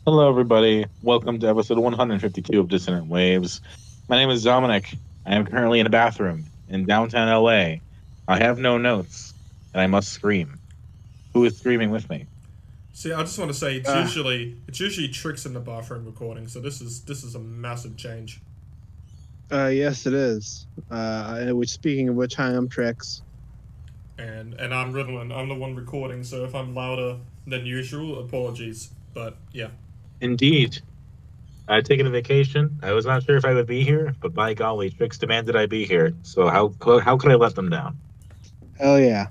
Hello, everybody. Welcome to episode 152 of Dissonant Waves. My name is Dominic. I am currently in a bathroom in downtown LA. I have no notes, and I must scream. Who is screaming with me? See, I just want to say Uh, it's usually tricks in the bathroom recording, so this is a massive change. yes, it is. Speaking of which, hi, I'm Trix. And I'm Riddlin. I'm the one recording, so if I'm louder than usual, apologies. But yeah. Indeed. I had taken a vacation. I was not sure if I would be here, but by golly, Trix demanded I be here. So how could I let them down? Hell yeah.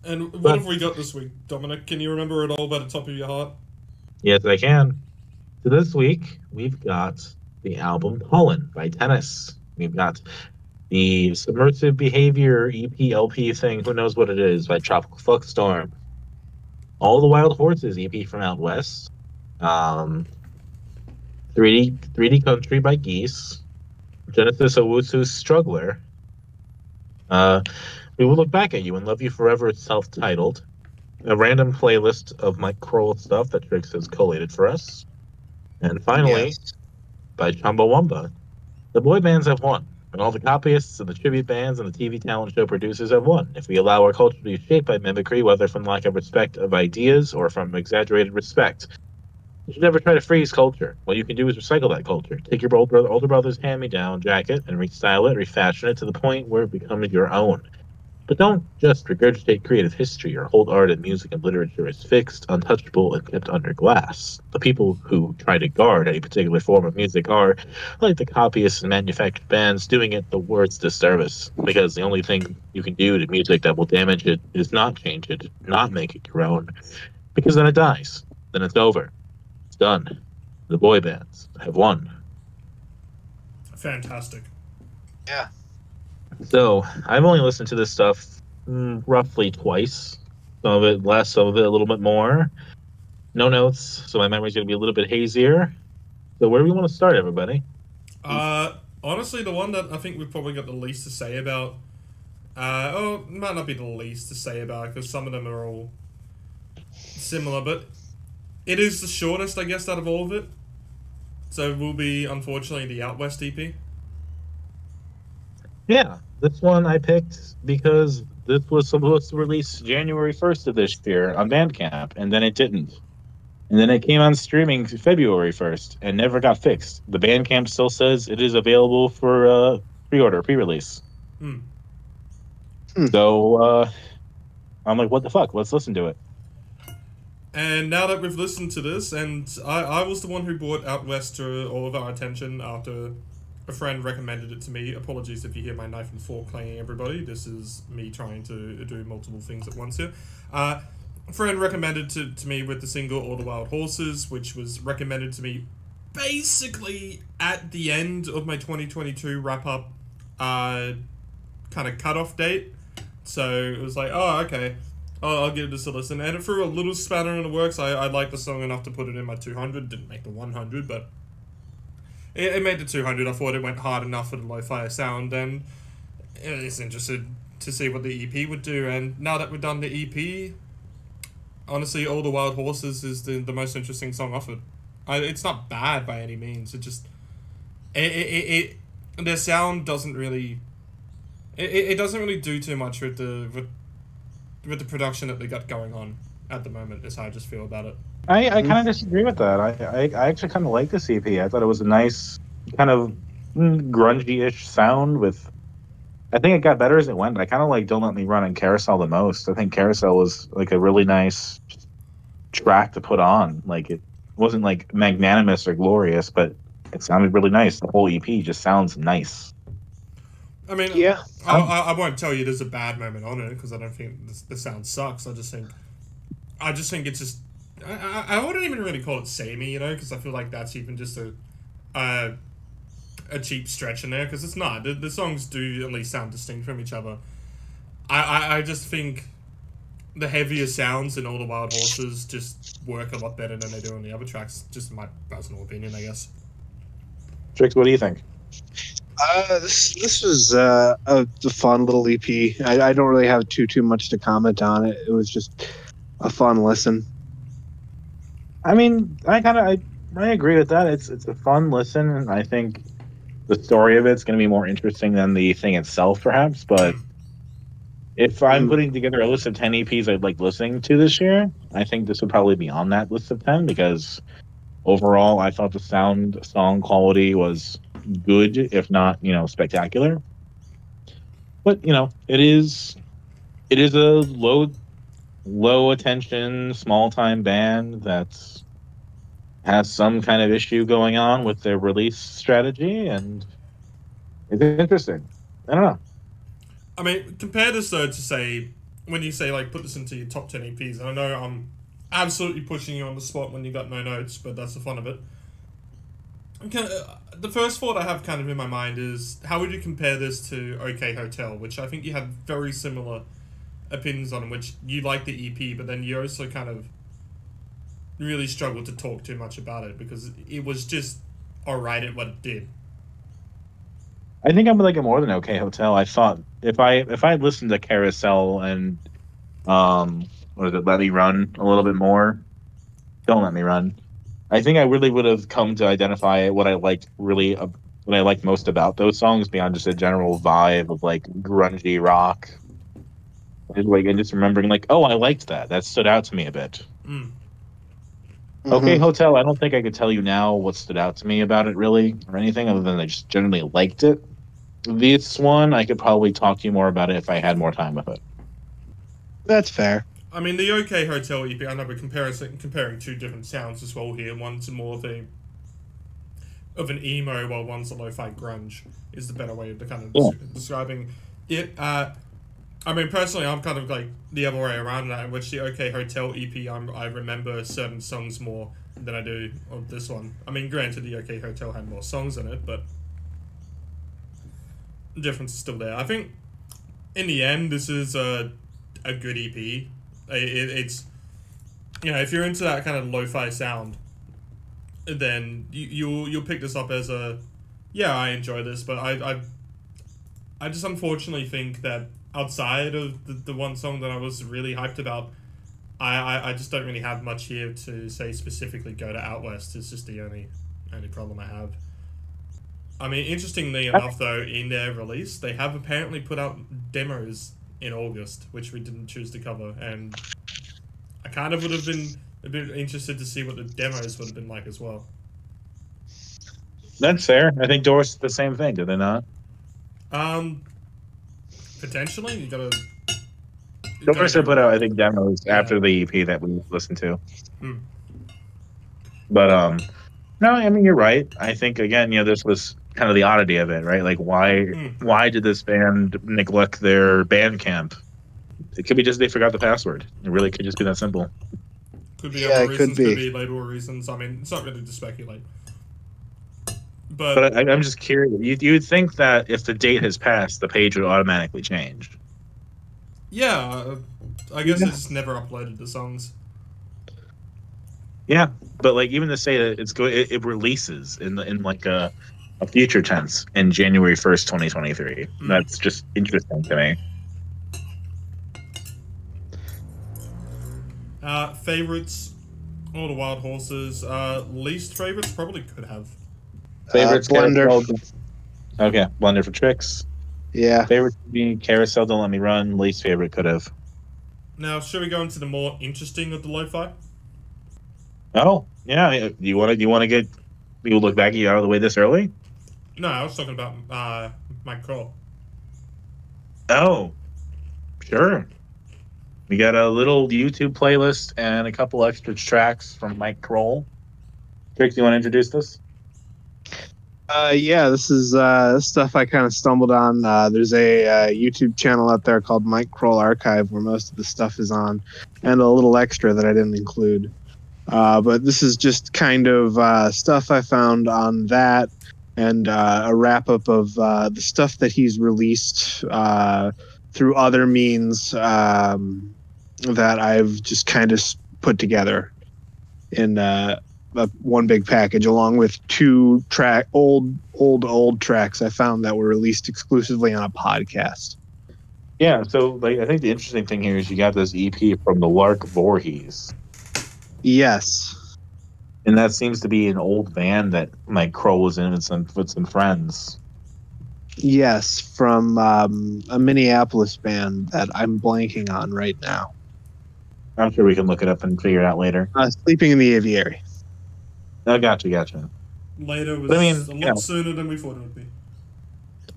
And what But have we got this week, Dominic? Can you remember it all by the top of your heart? yes, I can. So this week, we've got the album Pollen by Tennis. We've got the Submersive Behaviour EP LP thing, who knows what it is, by Tropical Fuckstorm. All the Wild Horses EP from Outwest. 3D Country by Geese. Genesis Owusu Struggler. We Will Look Back at You and Love You Forever, self-titled. A random playlist of Mike Krol stuff that Trix has collated for us. And finally, Yes. by Chumbawamba. The boy bands have won, and all the copyists and the tribute bands and the TV talent show producers have won. If we allow our culture to be shaped by mimicry, whether from lack of respect of ideas or from exaggerated respect, you should never try to freeze culture. What you can do is recycle that culture. Take your older brother's hand-me-down jacket and restyle it, refashion it to the point where it becomes your own. But don't just regurgitate creative history or hold art and music and literature as fixed, untouchable, and kept under glass. The people who try to guard any particular form of music are, like the copyists and manufactured bands, doing it the worst disservice. Because the only thing you can do to music that will damage it is not change it, not make it your own. Because then it dies. Then it's over. It's done. The boy bands have won. Fantastic. Yeah. So I've only listened to this stuff roughly twice. Some of it less, some of it a little bit more. No notes, so my memory's going to be a little bit hazier. So where do we want to start, everybody? Honestly, the one that I think we've probably got the least to say about, it might not be the least to say about because some of them are all similar, but it is the shortest, I guess, out of all of it. So it will be, unfortunately, the Outwest EP. Yeah, this one I picked because this was supposed to release January 1st of this year on Bandcamp, and then it didn't. And then it came on streaming February 1st and never got fixed. The Bandcamp still says it is available for pre-order, pre-release. So I'm like, what the fuck? Let's listen to it. And now that we've listened to this, and I was the one who brought Outwest to all of our attention after a friend recommended it to me. Apologies if you hear my knife and fork clanging, everybody. This is me trying to do multiple things at once here. A friend recommended to me with the single All the Wild Horses, which was recommended to me basically at the end of my 2022 wrap-up kind of cutoff date. So it was like, oh, okay, I'll give this a listen. And it threw a little spanner in the works. I liked the song enough to put it in my 200. Didn't make the 100, but it made the 200. I thought it went hard enough for the lo-fi sound, and it's interested to see what the EP would do. And now that we've done the EP, honestly, All the Wild Horses is the most interesting song offered. It's not bad by any means. It just their sound doesn't really it doesn't really do too much with the production that they got going on at the moment. Is how I just feel about it. I kind of disagree with that. I actually kind of like this EP. I thought it was a nice kind of grungy-ish sound with... I think it got better as it went. I kind of like Don't Let Me Run and Carousel the most. I think Carousel was like a really nice track to put on. Like it wasn't like magnanimous or glorious, but it sounded really nice. The whole EP just sounds nice. I mean, Yeah. I won't tell you there's a bad moment on it because I don't think the sound sucks. I just think it's just... I wouldn't even really call it samey, you know, because I feel like that's even just a cheap stretch in there, because it's not. The songs do at least sound distinct from each other. I just think the heavier sounds in All the Wild Horses just work a lot better than they do on the other tracks, just in my personal opinion, I guess. Trix, what do you think? This was a fun little EP. I don't really have too much to comment on it. It was just a fun listen. I mean, I agree with that. It's a fun listen, and I think the story of it's going to be more interesting than the thing itself, perhaps. But if I'm putting together a list of 10 EPs I'd like listening to this year, I think this would probably be on that list of 10 because overall, I thought the song quality was good, if not, spectacular. But it is a low attention, small time band that has some kind of issue going on with their release strategy, and it's interesting. I don't know. I mean, compare this though to say when you say like put this into your top 10 EPs. I know I'm absolutely pushing you on the spot when you got no notes, but that's the fun of it. The first thought I have kind of in my mind is how would you compare this to OK Hotel, which I think you had very similar opinions on, which you like the EP, but then you also kind of really struggled to talk too much about it because it was just alright at what it did. I think I'm like a more than OK Hotel. I thought if I had listened to Carousel and what is it, Let Me Run a little bit more, Don't Let Me Run, I think I really would have come to identify what I liked most about those songs beyond just a general vibe of like grungy rock. And just remembering like, oh, I liked that. That stood out to me a bit. OK Hotel, I don't think I could tell you now what stood out to me about it really or anything other than I just generally liked it. This one, I could probably talk to you more about it if I had more time with it. That's fair. I mean, the OK Hotel EP, I know we're comparing two different sounds as well here. One's more of an emo, while one's a lo-fi grunge, is the better way of kind of describing it. I mean, personally, I'm kind of like the other way around that, in which the OK Hotel EP, I remember certain songs more than I do of this one. I mean, granted, the OK Hotel had more songs in it, but the difference is still there. I think, in the end, this is a good EP. It's, if you're into that kind of lo-fi sound, then you'll pick this up as I enjoy this, but I just unfortunately think that outside of the one song that I was really hyped about, I just don't really have much here to say specifically go to Outwest. It's just the only problem I have. I mean, interestingly enough, though, in their release, they have apparently put out demos in August, which we didn't choose to cover, and I kind of would have been a bit interested to see what the demos would have been like as well. That's fair. I think Doris did the same thing, did they not? Potentially, you gotta. Doris had put out, I think, demos after the EP that we listened to. But no, I mean you're right. I think again, this was kind of the oddity of it, right? Like, why did this band neglect their Bandcamp? It could be just they forgot the password. It really could just be that simple. Could be other reasons, could be label reasons. I mean, it's not really to speculate. But I'm just curious. You'd think that if the date has passed, the page would automatically change. Yeah, I guess it's never uploaded the songs. Yeah, but like even to say that it's good, it releases in like a future tense in January 1st, 2023. That's just interesting to me. Favorites, All the Wild Horses. Least favorites probably could have. Favorites, Blender. Okay, Blender for Tricks. Yeah. Favorites would be Carousel, Don't Let Me Run. Least favorite could have. Now, should we go into the more interesting of the lo-fi? Oh, yeah. You want to get people look back at you out of the way this early? No, I was talking about Mike Krol. Oh, sure. We got a little YouTube playlist and a couple extra tracks from Mike Krol. Tricks, you want to introduce this? Yeah, this is stuff I kind of stumbled on. There's a YouTube channel out there called Mike Krol Archive where most of the stuff is on, and a little extra that I didn't include. But this is just kind of stuff I found on that, and a wrap-up of the stuff that he's released through other means that I've just kind of put together in one big package, along with two old tracks I found that were released exclusively on a podcast. Yeah, so like I think the interesting thing here is you got this EP from the Lark Voorhees. Yes. And that seems to be an old band that Mike Krol was in with some friends. Yes, from a Minneapolis band that I'm blanking on right now. I'm sure we can look it up and figure it out later. Sleeping in the Aviary. Oh, gotcha. Later was But I mean, a lot sooner than we thought it would be.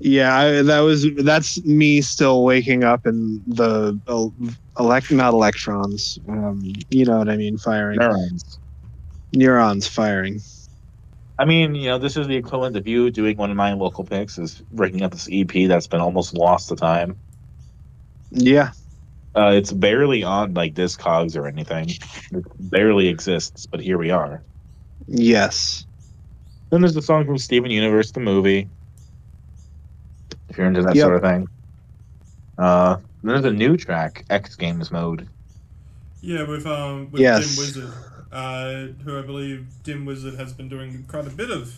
Yeah, that's me still waking up and the not electrons. You know what I mean? Firing. Neurons firing. I mean, this is the equivalent of you doing one of my local picks, is breaking up this EP that's been almost lost to time. Yeah. It's barely on like Discogs or anything. It barely exists, but here we are. Yes. Then there's the song from Steven Universe, the movie. If you're into that sort of thing. Then there's a new track, X Games Mode. Yeah, with yes. Dim Wizard, who I believe Dim Wizard has been doing quite a bit of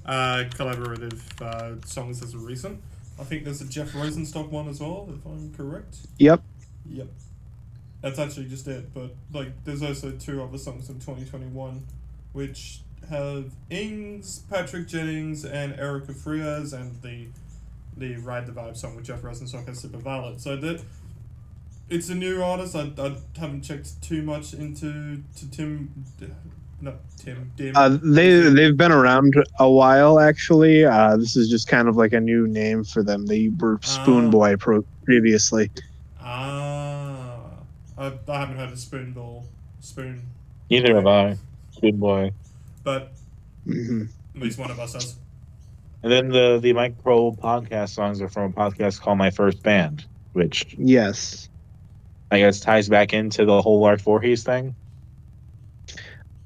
collaborative songs as of recent. I think there's a Jeff Rosenstock one as well, if I'm correct. Yep. That's actually just it, but like there's also 2 other songs from 2021 which have Ings, Patrick Jennings, and Erica Frias, and the Ride the Vibe song with Jeff Rosenstock as Super Valid. So it's a new artist. I haven't checked too much into Dim. They've been around a while, actually. This is just kind of like a new name for them. They were Spoon Boy previously. I haven't heard of Spoon. Neither have I. Spoon Boy. But at least one of us has. And then the Mike Krol podcast songs are from a podcast called My First Band, which yes, I guess ties back into the whole Lark Voorhees thing.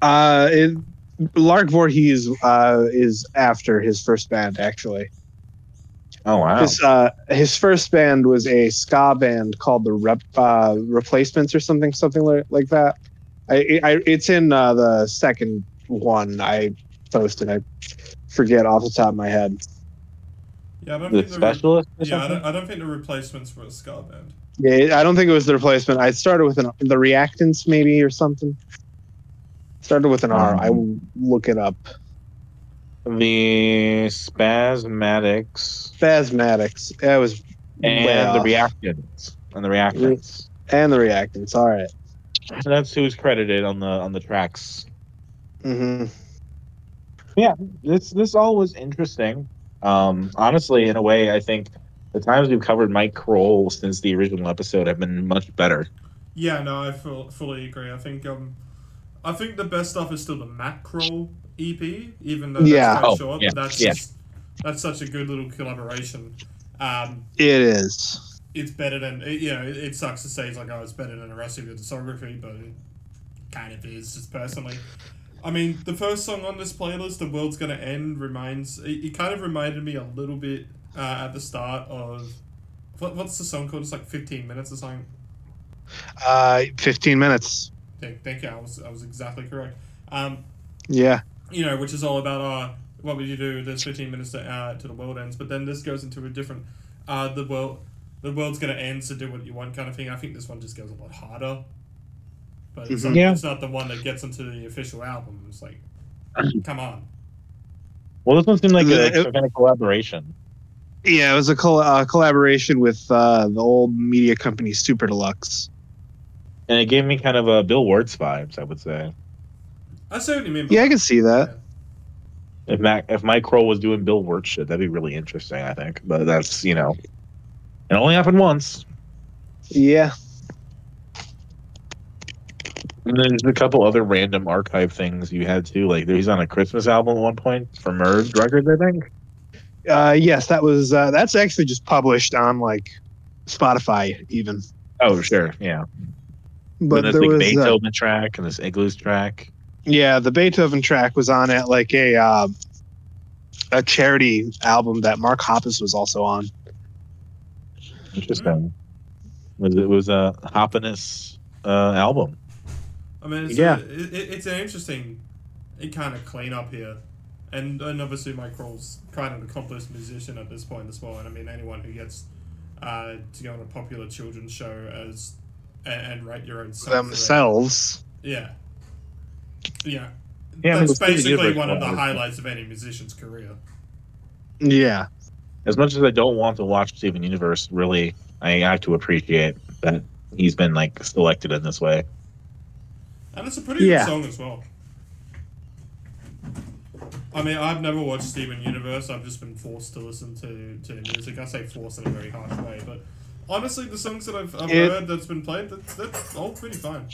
Lark Voorhees is after his first band, actually. Oh wow! His first band was a ska band called the Replacements or something like that. It's in the second one I posted. I forget off the top of my head. Yeah, I don't the think Specialist. I don't think the Replacements were a ska band. Yeah, I don't think it was the Replacement. I started with the Reactants maybe or something. Started with an R. I will look it up. The Spasmatics. That was and the Reactants. And the Reactants. All right. So that's who's credited on the tracks. Mm-hmm. Yeah, this all was interesting. Honestly, in a way, I think the times we've covered Mike Krol since the original episode have been much better. Yeah, no, I fully agree. I think the best stuff is still the Matt Krol EP, even though that's quite short. Yeah. But that's such a good little collaboration. It is. It's better than it sucks to say it's better than the rest of your discography, but it kind of is, just personally. I mean, the first song on this playlist, "The World's Gonna End," it kind of reminded me a little bit at the start of what's the song called? It's like 15 minutes or something. 15 minutes. Thank you. I was exactly correct. Yeah. Which is all about what would you do? There's 15 minutes to the world ends, but then this goes into a different the world's gonna end, so do what you want kind of thing. I think this one just goes a lot harder. But it's not the one that gets into the official album. It's like, come on. Well, this one seemed like a kind of collaboration. Yeah, it was a collaboration with the old media company Super Deluxe. And it gave me kind of a Bill Wurtz vibes, I would say. I see what you mean. Yeah, I can see that. Yeah. If Mike Krol was doing Bill Wurtz shit, that'd be really interesting, I think. But that's, it only happened once. Yeah. And then there's a couple other random archive things you had too. Like he's on a Christmas album at one point for Merge Records, I think. Yes, that's actually just published on like Spotify even. Oh sure, yeah. But there was Beethoven track and this Igloos track. Yeah, the Beethoven track was on at like a charity album that Mark Hoppus was also on. Interesting. It was a Hoppiness album. I mean, it's an interesting kind of cleanup here. And obviously Mike Krol's kind of an accomplished musician at this point as well. And I mean, anyone who gets to go on a popular children's show and write your own songs themselves. Yeah. Yeah. Yeah, I mean, that's the Steven basically Universe one of the one is- highlights of any musician's career. Yeah. As much as I don't want to watch Steven Universe, really, I have to appreciate that he's been like selected in this way. And it's a pretty Yeah. good song as well. I mean, I've never watched Steven Universe. I've just been forced to listen to music. I say forced in a very harsh way, but honestly, the songs that I've heard that's been played, that's all pretty fine.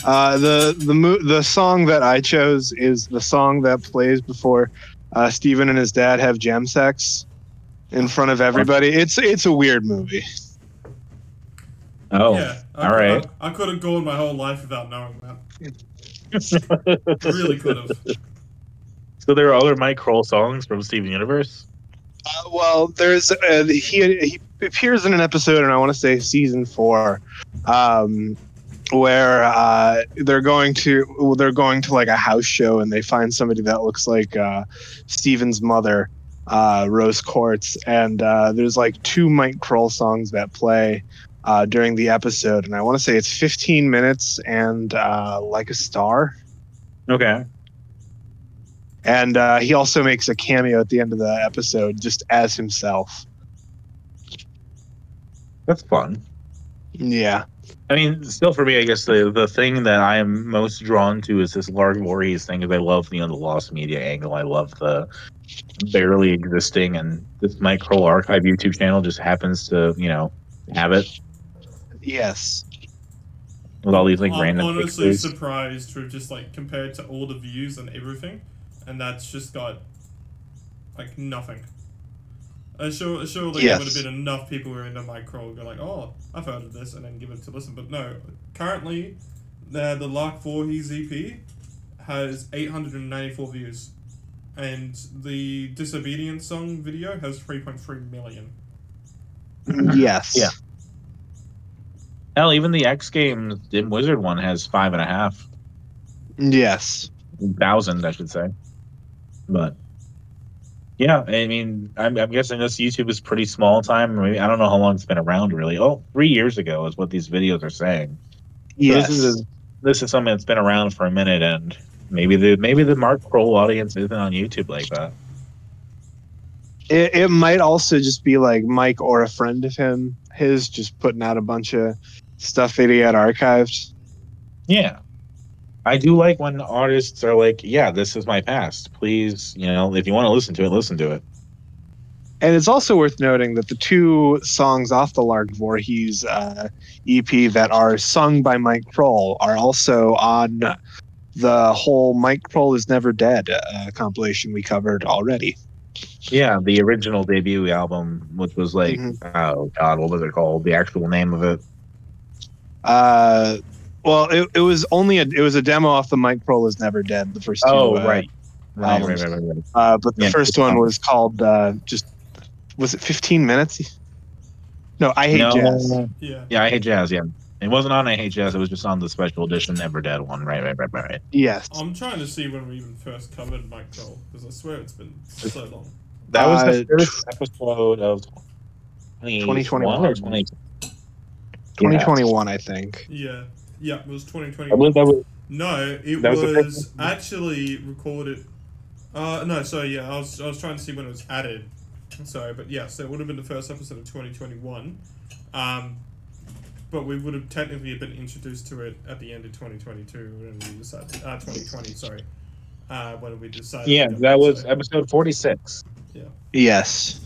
The song that I chose is the song that plays before Steven and his dad have gem sex in front of everybody. It's a weird movie. Oh, Yeah, all right. I could have gone my whole life without knowing that. Really could have. So there are other Mike Kroll songs from Steven Universe? Well, there's he appears in an episode, and I want to say season 4, where they're going to like a house show, and they find somebody that looks like Steven's mother, Rose Quartz, and there's like 2 Mike Kroll songs that play during the episode, and I want to say it's 15 minutes and Like a Star. Okay. And he also makes a cameo at the end of the episode just as himself. That's fun. Yeah. I mean, still for me, I guess the thing that I am most drawn to is this Lark Voorhees thing, because I love the lost media angle. I love the barely existing, and this Mike Kroll archive YouTube channel just happens to, have it Yes. with all these like I'm random honestly pictures. surprised for just like compared to all the views and everything, and that's just got like nothing. Sure, like there would have been enough people who are into Mike Kroll go like, oh, I've heard of this, and then give it to listen. But no, currently, the Lark Voorhees EP has 894 views, and the Disobedience song video has 3.3 million. Yes. Yeah. Hell, even the X Games Dim Wizard one has 5.5 Yes. thousand, I should say. But yeah, I mean, I'm guessing this YouTube is pretty small time. Maybe, I don't know how long it's been around, really. 3 years ago is what these videos are saying. Yes. So this is something that's been around for a minute, and maybe the Mark Kroll audience isn't on YouTube like that. It might also just be like Mike or a friend of his just putting out a bunch of stuff that he had archived. Yeah. I do like when artists are like, yeah, this is my past. Please, if you want to listen to it, listen to it. And it's also worth noting that the 2 songs off the Lark Voorhees EP that are sung by Mike Kroll are also on the whole Mike Kroll is Never Dead compilation we covered already. Yeah, the original debut album, which was like, oh God, what was it called? The actual name of it? Well, it was a demo off the Mike Kroll is Never Dead, the first 2. Right. Right. But the first one was called was it 15 minutes? No, I Hate Jazz. Yeah, I Hate Jazz, yeah. It wasn't on I Hate Jazz, it was just on the special edition Never Dead one. Right. Yes. I'm trying to see when we even first covered Mike Kroll, because I swear it's been so long. That was the first episode of 2021 or 2020. 2021, I think. Yeah, it was 2020. I believe that was. No, it That was the was actually recorded. No, sorry, yeah, I was trying to see when it was added. Sorry, but yes, it would have been the first episode of 2021. But we would have technically been introduced to it at the end of 2022 when we decided. 2020, sorry. When we decided. Yeah, that was episode 46. Yeah. Yes.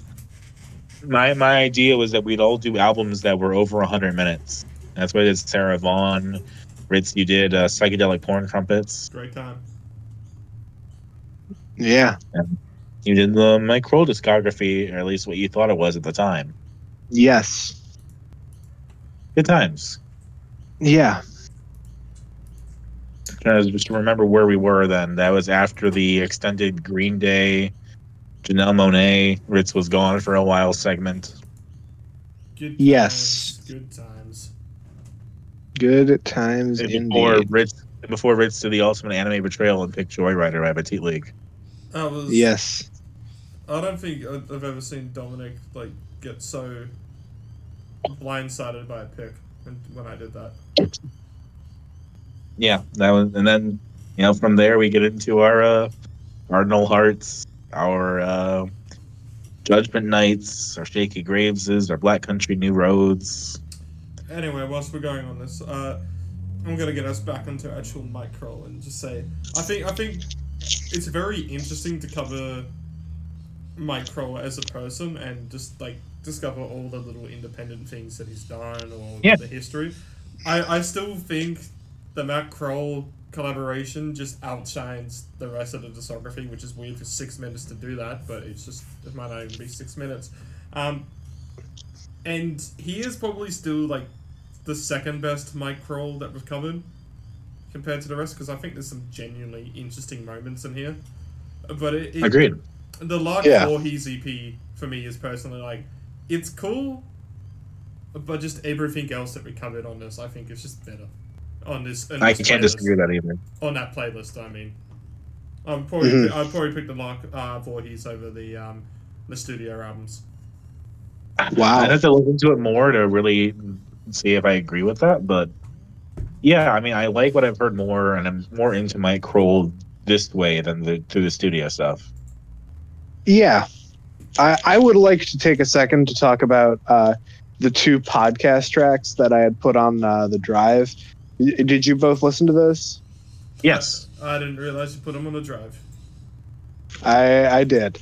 My idea was that we'd all do albums that were over 100 minutes. That's what I did. Sarah Vaughan, Ritz, you did Psychedelic Porn Trumpets. Great time. Yeah. And you did the Mike Kroll discography, or at least what you thought it was at the time. Yes. Good times. Yeah. Trying to just remember where we were then. That was after the extended Green Day, Janelle Monáe, Ritz was gone for a while segment. Good Yes. times, good times. Good times indeed. Before Ritz did the ultimate anime betrayal and picked Joyrider by Petite League. Yes. I don't think I've ever seen Dominic get so blindsided by a pick when I did that. Yeah, that was, and then From there we get into our Cardinal Hearts, our Judgment Knights, our Shaky Graveses, our Black Country New Roads. Anyway, whilst we're going on this, I'm gonna get us back onto actual Mike Krol and just say, I think it's very interesting to cover Mike Krol as a person and just like discover all the little independent things that he's done or the history. I still think the Mike Krol collaboration just outshines the rest of the discography, which is weird for 6 minutes to do that, but it might not even be 6 minutes. And he is probably still like the second best Mike Krol that we've covered compared to the rest, because I think there's some genuinely interesting moments in here. But Agreed. The Lark Voorhees EP for me is personally like, it's cool, but just everything else that we covered on this, I think is just better. On this I can't disagree with that either. On that playlist, I mean. I'd probably pick the Lark Voorhees over the studio albums. Wow. I'd have to look into it more to really see if I agree with that, but yeah, I mean, I like what I've heard more, and I'm more into Mike Krol this way than through the studio stuff. Yeah. I would like to take a second to talk about the 2 podcast tracks that I had put on the drive. Did you both listen to those? Yes. I didn't realize you put them on the drive. I did.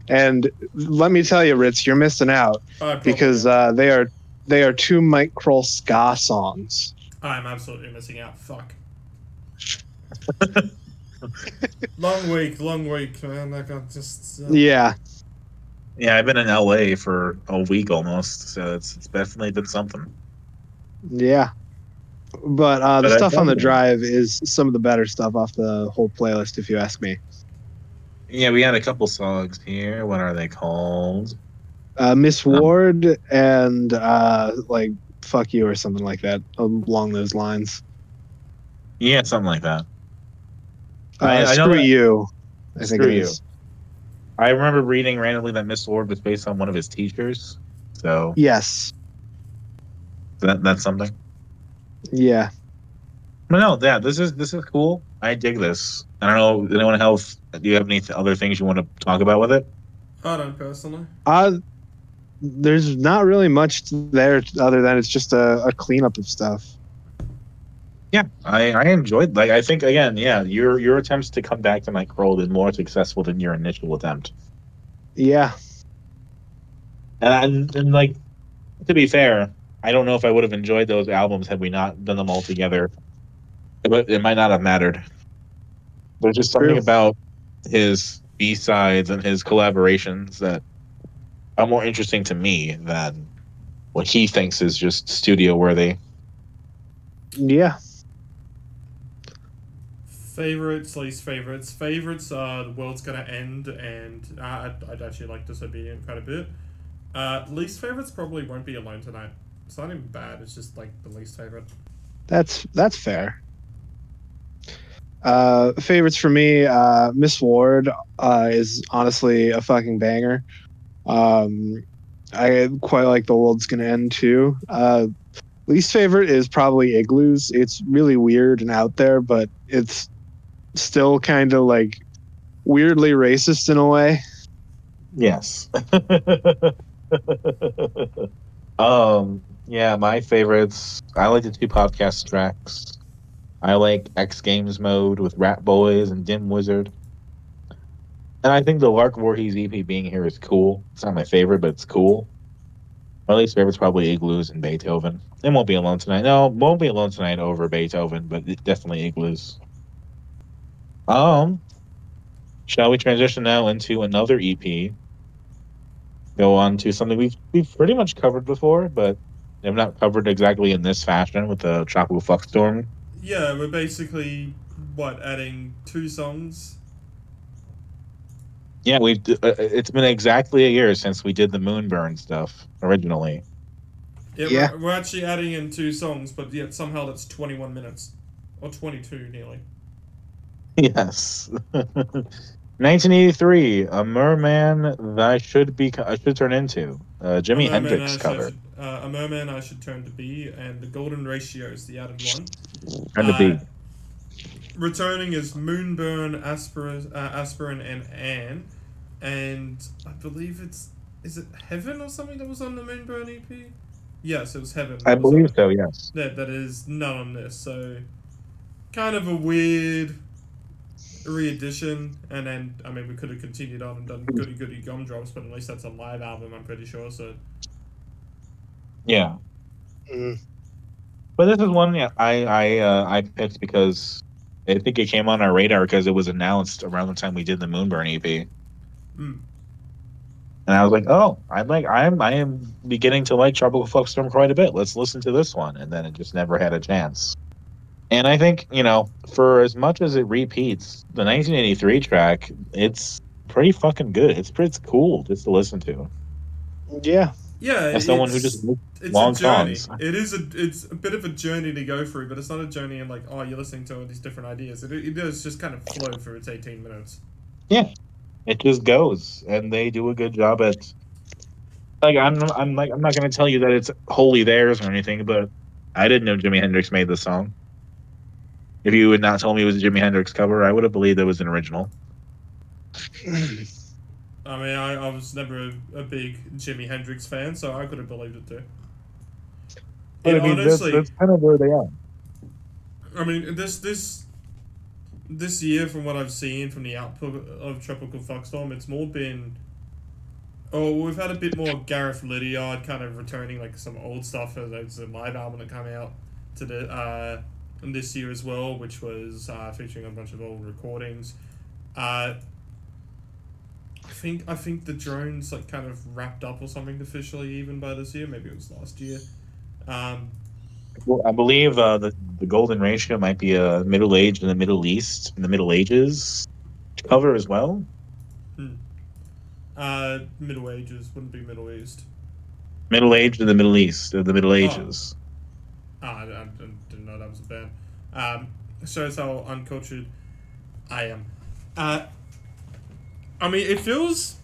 And let me tell you, Ritz, you're missing out because they are 2 Mike Krol ska songs. I'm absolutely missing out. Fuck. long week, man. I got just. Yeah. Yeah, I've been in LA for a week almost, so it's definitely been something. Yeah. But the stuff on the drive is some of the better stuff off the whole playlist, if you ask me. Yeah, we had a couple songs here. What are they called? Miss Ward and like Fuck You or something like that, along those lines. Yeah, something like that. Screw You, I think it is. I remember reading randomly that Miss Ward was based on one of his teachers. So yes, that's something. Yeah. But no, yeah, this is cool. I dig this. I don't know, anyone else, do you have any other things you want to talk about with it? I don't personally. There's not really much there other than it's just a cleanup of stuff. Yeah, I enjoyed. Like, I think again, yeah, your attempts to come back to Mike Krol is more successful than your initial attempt. Yeah. And like, to be fair, I don't know if I would have enjoyed those albums had we not done them all together. But it might not have mattered. There's just something about his B-sides and his collaborations that are more interesting to me than what he thinks is just studio-worthy. Yeah. Favorites, least favorites. Favorites are The World's Gonna End, and I'd actually like Disobedient quite a bit. Least favorites probably Won't Be Alone Tonight. It's not even bad, it's just like the least favorite. That's fair. Favorites for me, Miss Ward is honestly a fucking banger. I quite like The World's Gonna End too. Least favorite is probably Igloos. It's really weird and out there, but it's still kind of like weirdly racist in a way. Yes. Yeah, my favorites. I like the 2 podcast tracks. I like X Games Mode with Rat Boys and Dim Wizard. And I think the Lark Voorhees EP being here is cool. It's not my favorite, but it's cool. My least favorite's probably Igloos and Beethoven. It Won't Be Alone Tonight. No, Won't Be Alone Tonight over Beethoven, but definitely Igloos. Shall we transition now into another EP? Go on to something we've pretty much covered before, but have not covered exactly in this fashion with the Tropical Fuckstorm. Yeah, we're basically adding 2 songs. Yeah, it's been exactly a year since we did the Moonburn stuff originally. Yeah. We're actually adding in 2 songs, but yet somehow that's 21 minutes or 22 nearly. Yes. 1983, A Merman That I Should Turn Into. Jimi Hendrix cover. A Merman I Should Turn to Be, and The Golden Ratio is the added one. Turn to Be. returning is Moonburn, Aspirin, and Anne, and I believe is it Heaven or something that was on the Moonburn EP? Yes, it was Heaven. I believe so. Yes. That is not on this, so kind of a weird re-edition. And then I mean, we could have continued on and done Goody Goody Gumdrops, but at least that's a live album, I'm pretty sure. So yeah. But this is one I picked because I think it came on our radar because it was announced around the time we did the Moonburn EP. And I was like, oh, I am beginning to like Tropical Fuckstorm quite a bit. Let's listen to this one. And then it just never had a chance. And I think, for as much as it repeats, the 1983 track, it's pretty fucking good. It's pretty cool just to listen to. Yeah. Yeah, as someone who just it's long a journey. songs. It's a bit of a journey to go through, but it's not a journey in like, oh, you're listening to all these different ideas. It does just kind of flow through its 18 minutes. Yeah, it just goes, and they do a good job at. Like I'm not going to tell you that it's wholly theirs or anything, but I didn't know Jimi Hendrix made this song. If you had not told me it was a Jimi Hendrix cover, I would have believed it was an original. I mean, I was never a big Jimi Hendrix fan, so I could have believed it too. But I mean, honestly, that's kind of where they are. I mean, this year, from what I've seen from the output of Tropical Fuckstorm, it's more been... Oh, we've had a bit more Gareth Lydiard kind of returning like some old stuff. There's a live album that came out this year as well, which was featuring a bunch of old recordings. I think the drones like kind of wrapped up or something officially even by this year. Maybe it was last year. Well, I believe the Golden Ratio might be a Middle Age in the Middle East, in the Middle Ages cover as well. Middle Ages wouldn't be Middle East. Middle Age in the Middle East, the Middle Ages. I didn't know that was a band. Shows how uncultured I am. I mean, it feels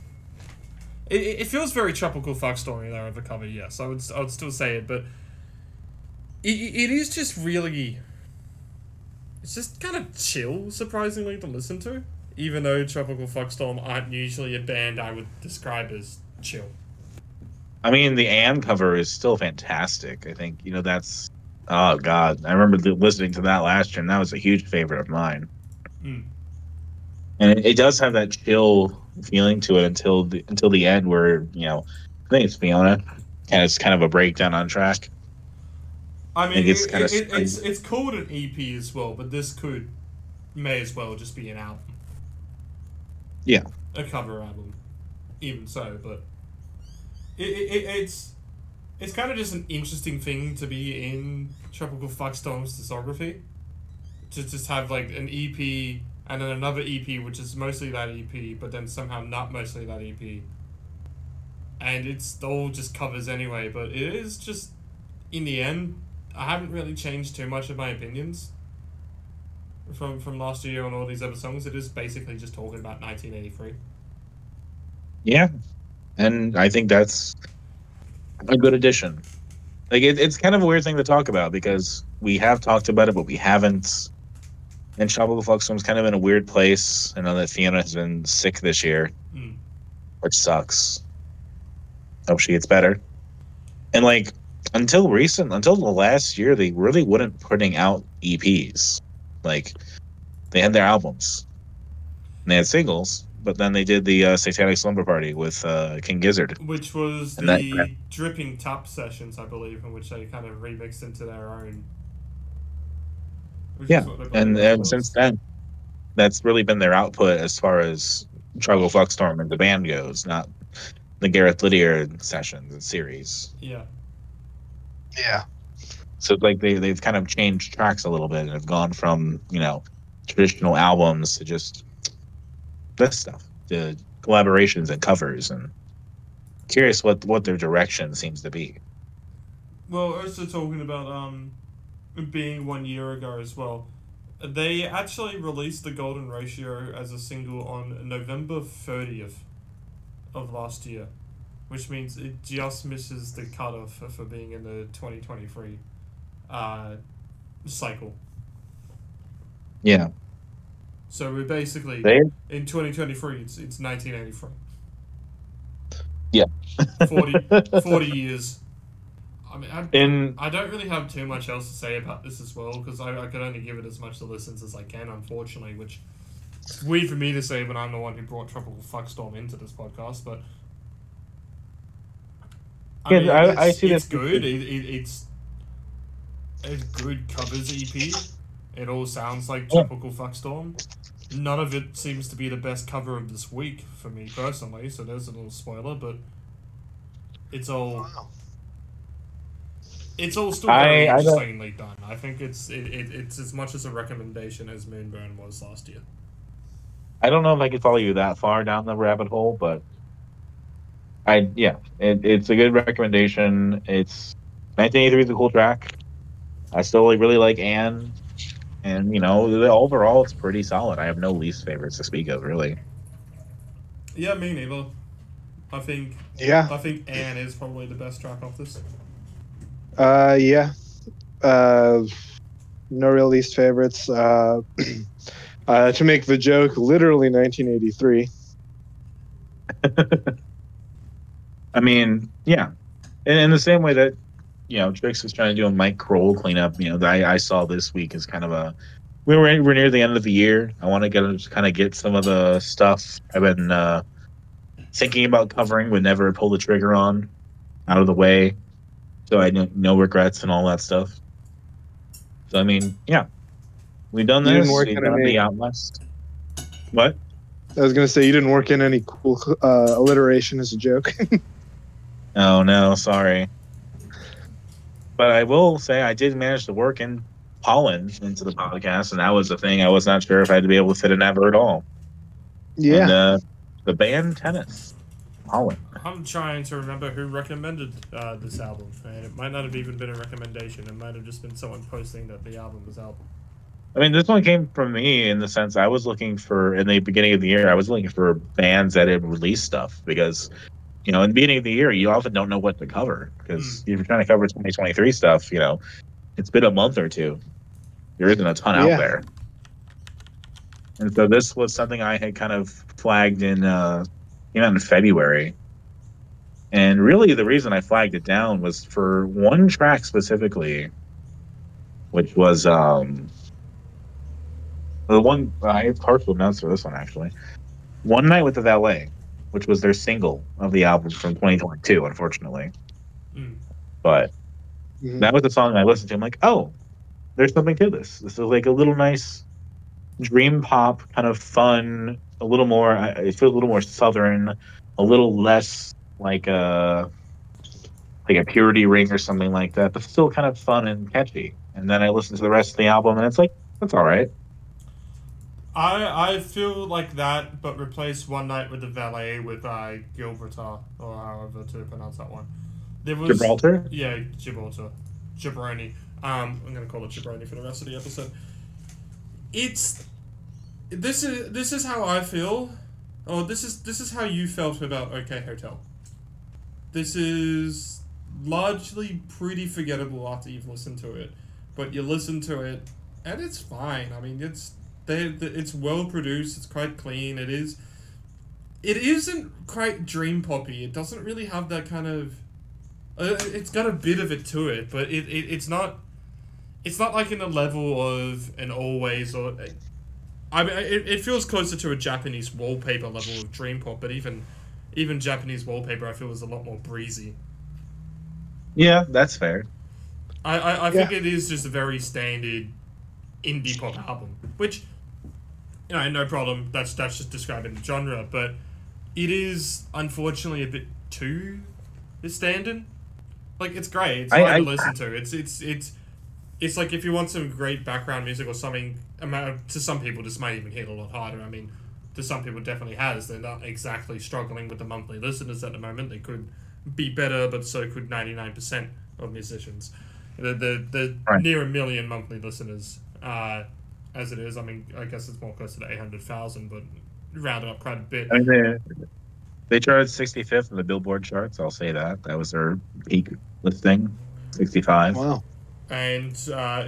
very Tropical Fuckstorm there of a cover. Yes, I would still say it, but it is just really. It's just kind of chill, surprisingly, to listen to. Even though Tropical Fuckstorm aren't usually a band I would describe as chill. I mean, the Anne cover is still fantastic. I think, that's... Oh, God. I remember listening to that last year, and that was a huge favorite of mine. And it does have that chill feeling to it until the end where, I think it's Fiona, and it's kind of a breakdown on track. I mean, it's called an EP as well, but this may as well just be an album. Yeah. A cover album. Even so, but it's kind of just an interesting thing to be in Tropical Fuckstorm's discography. To just have like an EP and then another EP which is mostly that EP, but then somehow not mostly that EP. And it's all just covers anyway, but it is just, in the end, I haven't really changed too much of my opinions from last year on all these other songs. It is basically just talking about 1983. Yeah, and I think that's a good addition. Like it's kind of a weird thing to talk about because we have talked about it, but we haven't. And Tropical Fuckstorm's kind of in a weird place. I know that Fiona has been sick this year, which sucks. Hope she gets better. And like until the last year, they really wouldn't putting out EPs. Like, they had their albums. And they had singles, but then they did the Satanic Slumber Party with King Gizzard. Which was the Dripping Top sessions, I believe, in which they kind of remixed into their own. Yeah, and since then, that's really been their output as far as Tropical Fuckstorm and the band goes, not the Gareth Lydiard sessions and series. Yeah. Yeah. So like they've kind of changed tracks a little bit and have gone from, traditional albums to just this stuff, to collaborations and covers, and curious what their direction seems to be. Well, also talking about being 1 year ago as well, they actually released the Golden Ratio as a single on November 30th of last year, which means it just misses the cutoff for being in the 2023 cycle. Yeah. So we're basically They, in 2023. It's 1983. yeah. 40 years. I mean, I don't really have too much else to say about this as well, because I could only give it as much listens as I can, unfortunately, which it's weird for me to say when I'm the one who brought Tropical Fuckstorm into this podcast, but I mean, I see it's this. good. It's a good covers EP. It all sounds like Tropical Fuckstorm. None of it seems to be the best cover of this week for me personally, so there's a little spoiler, but it's all still very interestingly done. I think it's as much as a recommendation as Moonburn was last year. I don't know if I could follow you that far down the rabbit hole, but it's a good recommendation. It's 1983 is a cool track. I still really like Anne, and overall it's pretty solid. I have no least favorites to speak of, really. Yeah, me neither. I think Anne is probably the best track off this. Yeah. No real least favorites. To make the joke, literally 1983. I mean, yeah. And in the same way that, Trix was trying to do a Mike Krol cleanup, that I saw this week as kind of we're near the end of the year. I want to get some of the stuff I've been thinking about covering but never pull the trigger on out of the way. So I no regrets and all that stuff. So, I mean, yeah. We've done this. We've done the Outwest. What? I was going to say, you didn't work in any cool alliteration as a joke. Oh, no, sorry. But I will say I did manage to work in Pollen into the podcast, and that was the thing. I was not sure if I'd be able to fit in ever at all. Yeah. And, the band Tennis. Pollen. I'm trying to remember who recommended this album, and it might not have even been a recommendation. It might have just been someone posting that the album was out. I mean, this one came from me in the sense I was looking for, in the beginning of the year, I was looking for bands that had released stuff because, in the beginning of the year, you often don't know what to cover because if you're trying to cover 2023 stuff, it's been a month or two. There isn't a ton out there. And so this was something I had kind of flagged in February. And really the reason I flagged it down was for one track specifically, which was the one I have partial notes for this one actually. One Night with the Valet, which was their single of the album from 2022, unfortunately. But that was the song I listened to. I'm like, oh, there's something to this. This is like a little nice dream pop, kind of fun, a little more, it feels a little more southern, a little less like a Purity Ring or something like that, but still kind of fun and catchy. And then I listened to the rest of the album, and it's like, that's all right. I feel like that, but replace One Night with the Valet with Gibraltar, or however to pronounce that one. There was Gibraltar? Yeah, Gibraltar. Jabroni. I'm gonna call it Jabroni for the rest of the episode. This is how I feel. Oh, this is how you felt about OK Hotel. This is largely pretty forgettable after you've listened to it, but you listen to it and it's fine. I mean, it's well produced. It's quite clean. It isn't quite dream poppy. It doesn't really have that kind of. It's got a bit of it to it, but it's not. It's not like in the level of an Always or. I mean, it feels closer to a Japanese Wallpaper level of dream pop, but even Japanese Wallpaper, I feel, is a lot more breezy. Yeah, that's fair. I think it is just a very standard indie pop album, which, no problem. That's just describing the genre, but it is unfortunately a bit too standard. Like, it's great. It's hard to listen to. It's like if you want some great background music or something. To some people, this might even hit a lot harder. I mean, to some people, it definitely has. They're not exactly struggling with the monthly listeners at the moment. They could be better, but so could 99% of musicians. They're right. Near 1 million monthly listeners as it is. I mean, I guess it's more closer to 800,000, but rounded up quite a bit. I mean, they charted 65th in the Billboard charts. I'll say that. That was their peak listing, 65. Wow. And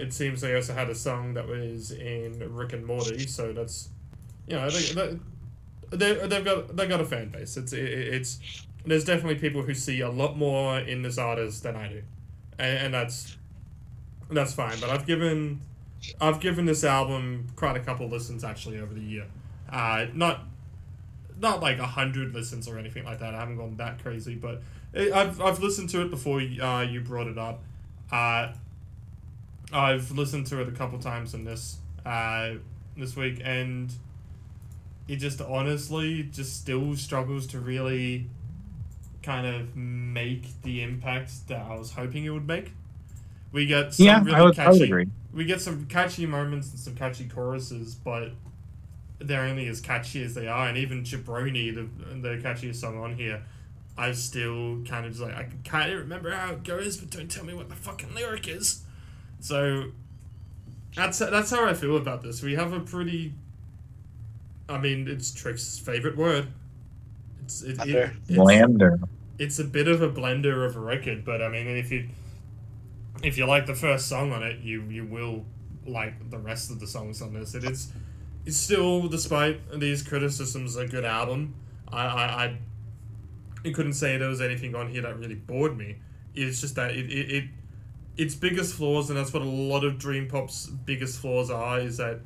it seems they also had a song that was in Rick and Morty, so that's, you know, they've got a fan base. It's there's definitely people who see a lot more in this artist than I do, and that's fine. But I've given this album quite a couple listens actually over the year. Not like 100 listens or anything like that. I haven't gone that crazy, but I've listened to it before you brought it up. I've listened to it a couple times in this week, and it just honestly just still struggles to really kind of make the impact that I was hoping it would make. We get some I would agree. We get some catchy moments and some catchy choruses, but they're only as catchy as they are. And even Jabroni, the catchiest song on here, I still kind of just like, I can kind of remember how it goes, but don't tell me what the fucking lyric is. So that's how I feel about this. We have a pretty, I mean, it's Trick's favorite word. It's blender. It's a bit of a blender of a record, but I mean, if you like the first song on it, you will like the rest of the songs on this. It's still, despite these criticisms, a good album. I couldn't say there was anything on here that really bored me. It's just that its biggest flaws, and that's what a lot of Dream Pop's biggest flaws are, is that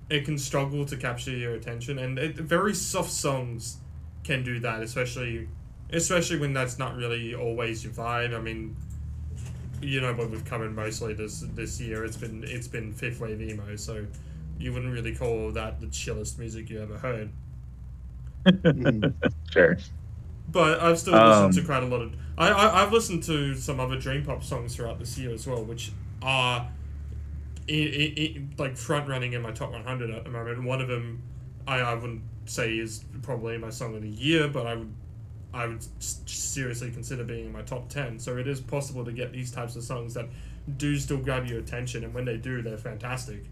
it can struggle to capture your attention, and very soft songs can do that, especially when that's not really always your vibe. I mean, you know what we've covered mostly this year. It's been fifth wave emo, so you wouldn't really call that the chillest music you ever heard. Sure. But I've still listened to quite a lot of... I've listened to some other Dream Pop songs throughout this year as well, which are like front-running in my top 100 at the moment. One of them, I wouldn't say is probably my song of the year, but I would seriously consider being in my top 10. So it is possible to get these types of songs that do still grab your attention, and when they do, they're fantastic.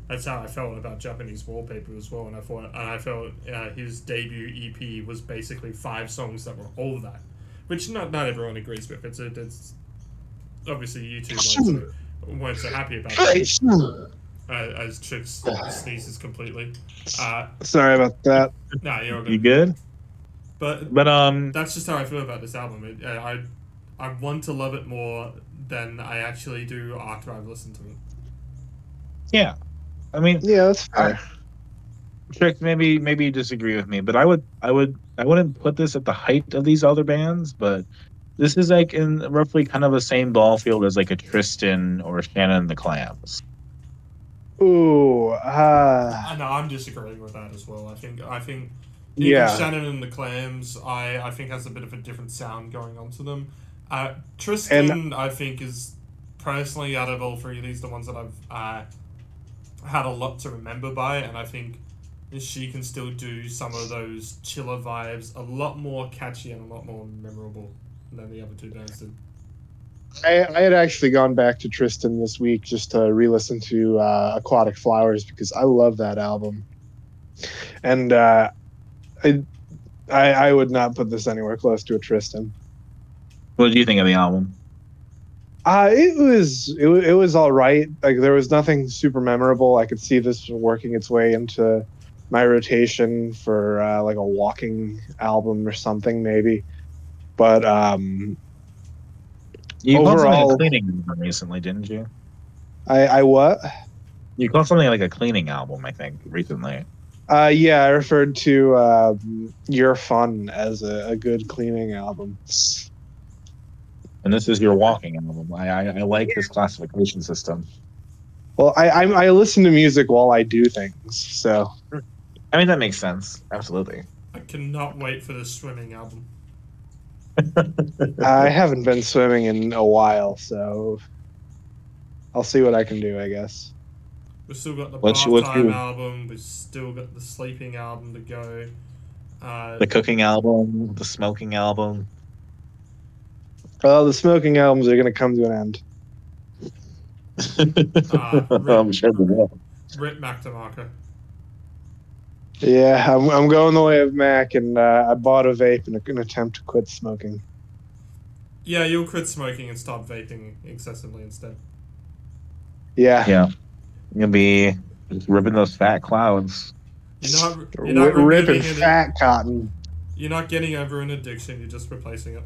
That's how I felt about Japanese Wallpaper as well, and I felt his debut EP was basically 5 songs that were all that, which not everyone agrees with. It's obviously you two weren't so happy about it. As Trix sneezes completely. Sorry about that. Nah, you're good. You good? But that's just how I feel about this album. I want to love it more than I actually do after I've listened to it. Yeah. I mean, yeah, that's fair. Trick, maybe you disagree with me, but I wouldn't put this at the height of these other bands, but this is like in roughly kind of the same ball field as like a Tristan or Shannon and the Clams. Ooh, No, I'm disagreeing with that as well. I think even Shannon and the Clams, I think has a bit of a different sound going on to them. Tristan, I think, is personally out of all three of these the ones that I've had a lot to remember by, and I think she can still do some of those chiller vibes a lot more catchy and a lot more memorable than the other two bands did. I had actually gone back to Tristan this week just to re-listen to Aquatic Flowers because I love that album, and I would not put this anywhere close to a Tristan. What did you think of the album? It was all right. Like, there was nothing super memorable. I could see this working its way into my rotation for like a walking album or something, maybe. But you overall, called something a cleaning album recently, didn't you? I what? You called something like a cleaning album, I think, recently. Yeah, I referred to Your Fun as a good cleaning album. And this is your walking album. I like this classification system. Well, I listen to music while I do things, so. I mean, that makes sense. Absolutely. I cannot wait for the swimming album. I haven't been swimming in a while, so I'll see what I can do, I guess. We've still got the Bath-Time album. We've still got the sleeping album to go. The cooking album. The smoking album. Well, the smoking albums are going to come to an end. I'm sure they will. Rip Mac DeMarco. Yeah, I'm going the way of Mac, and I bought a vape in an attempt to quit smoking. Yeah, you'll quit smoking and start vaping excessively instead. Yeah. Yeah. You'll be just ripping those fat clouds. You're not Ripping removing fat cotton. You're not getting over an addiction. You're just replacing it.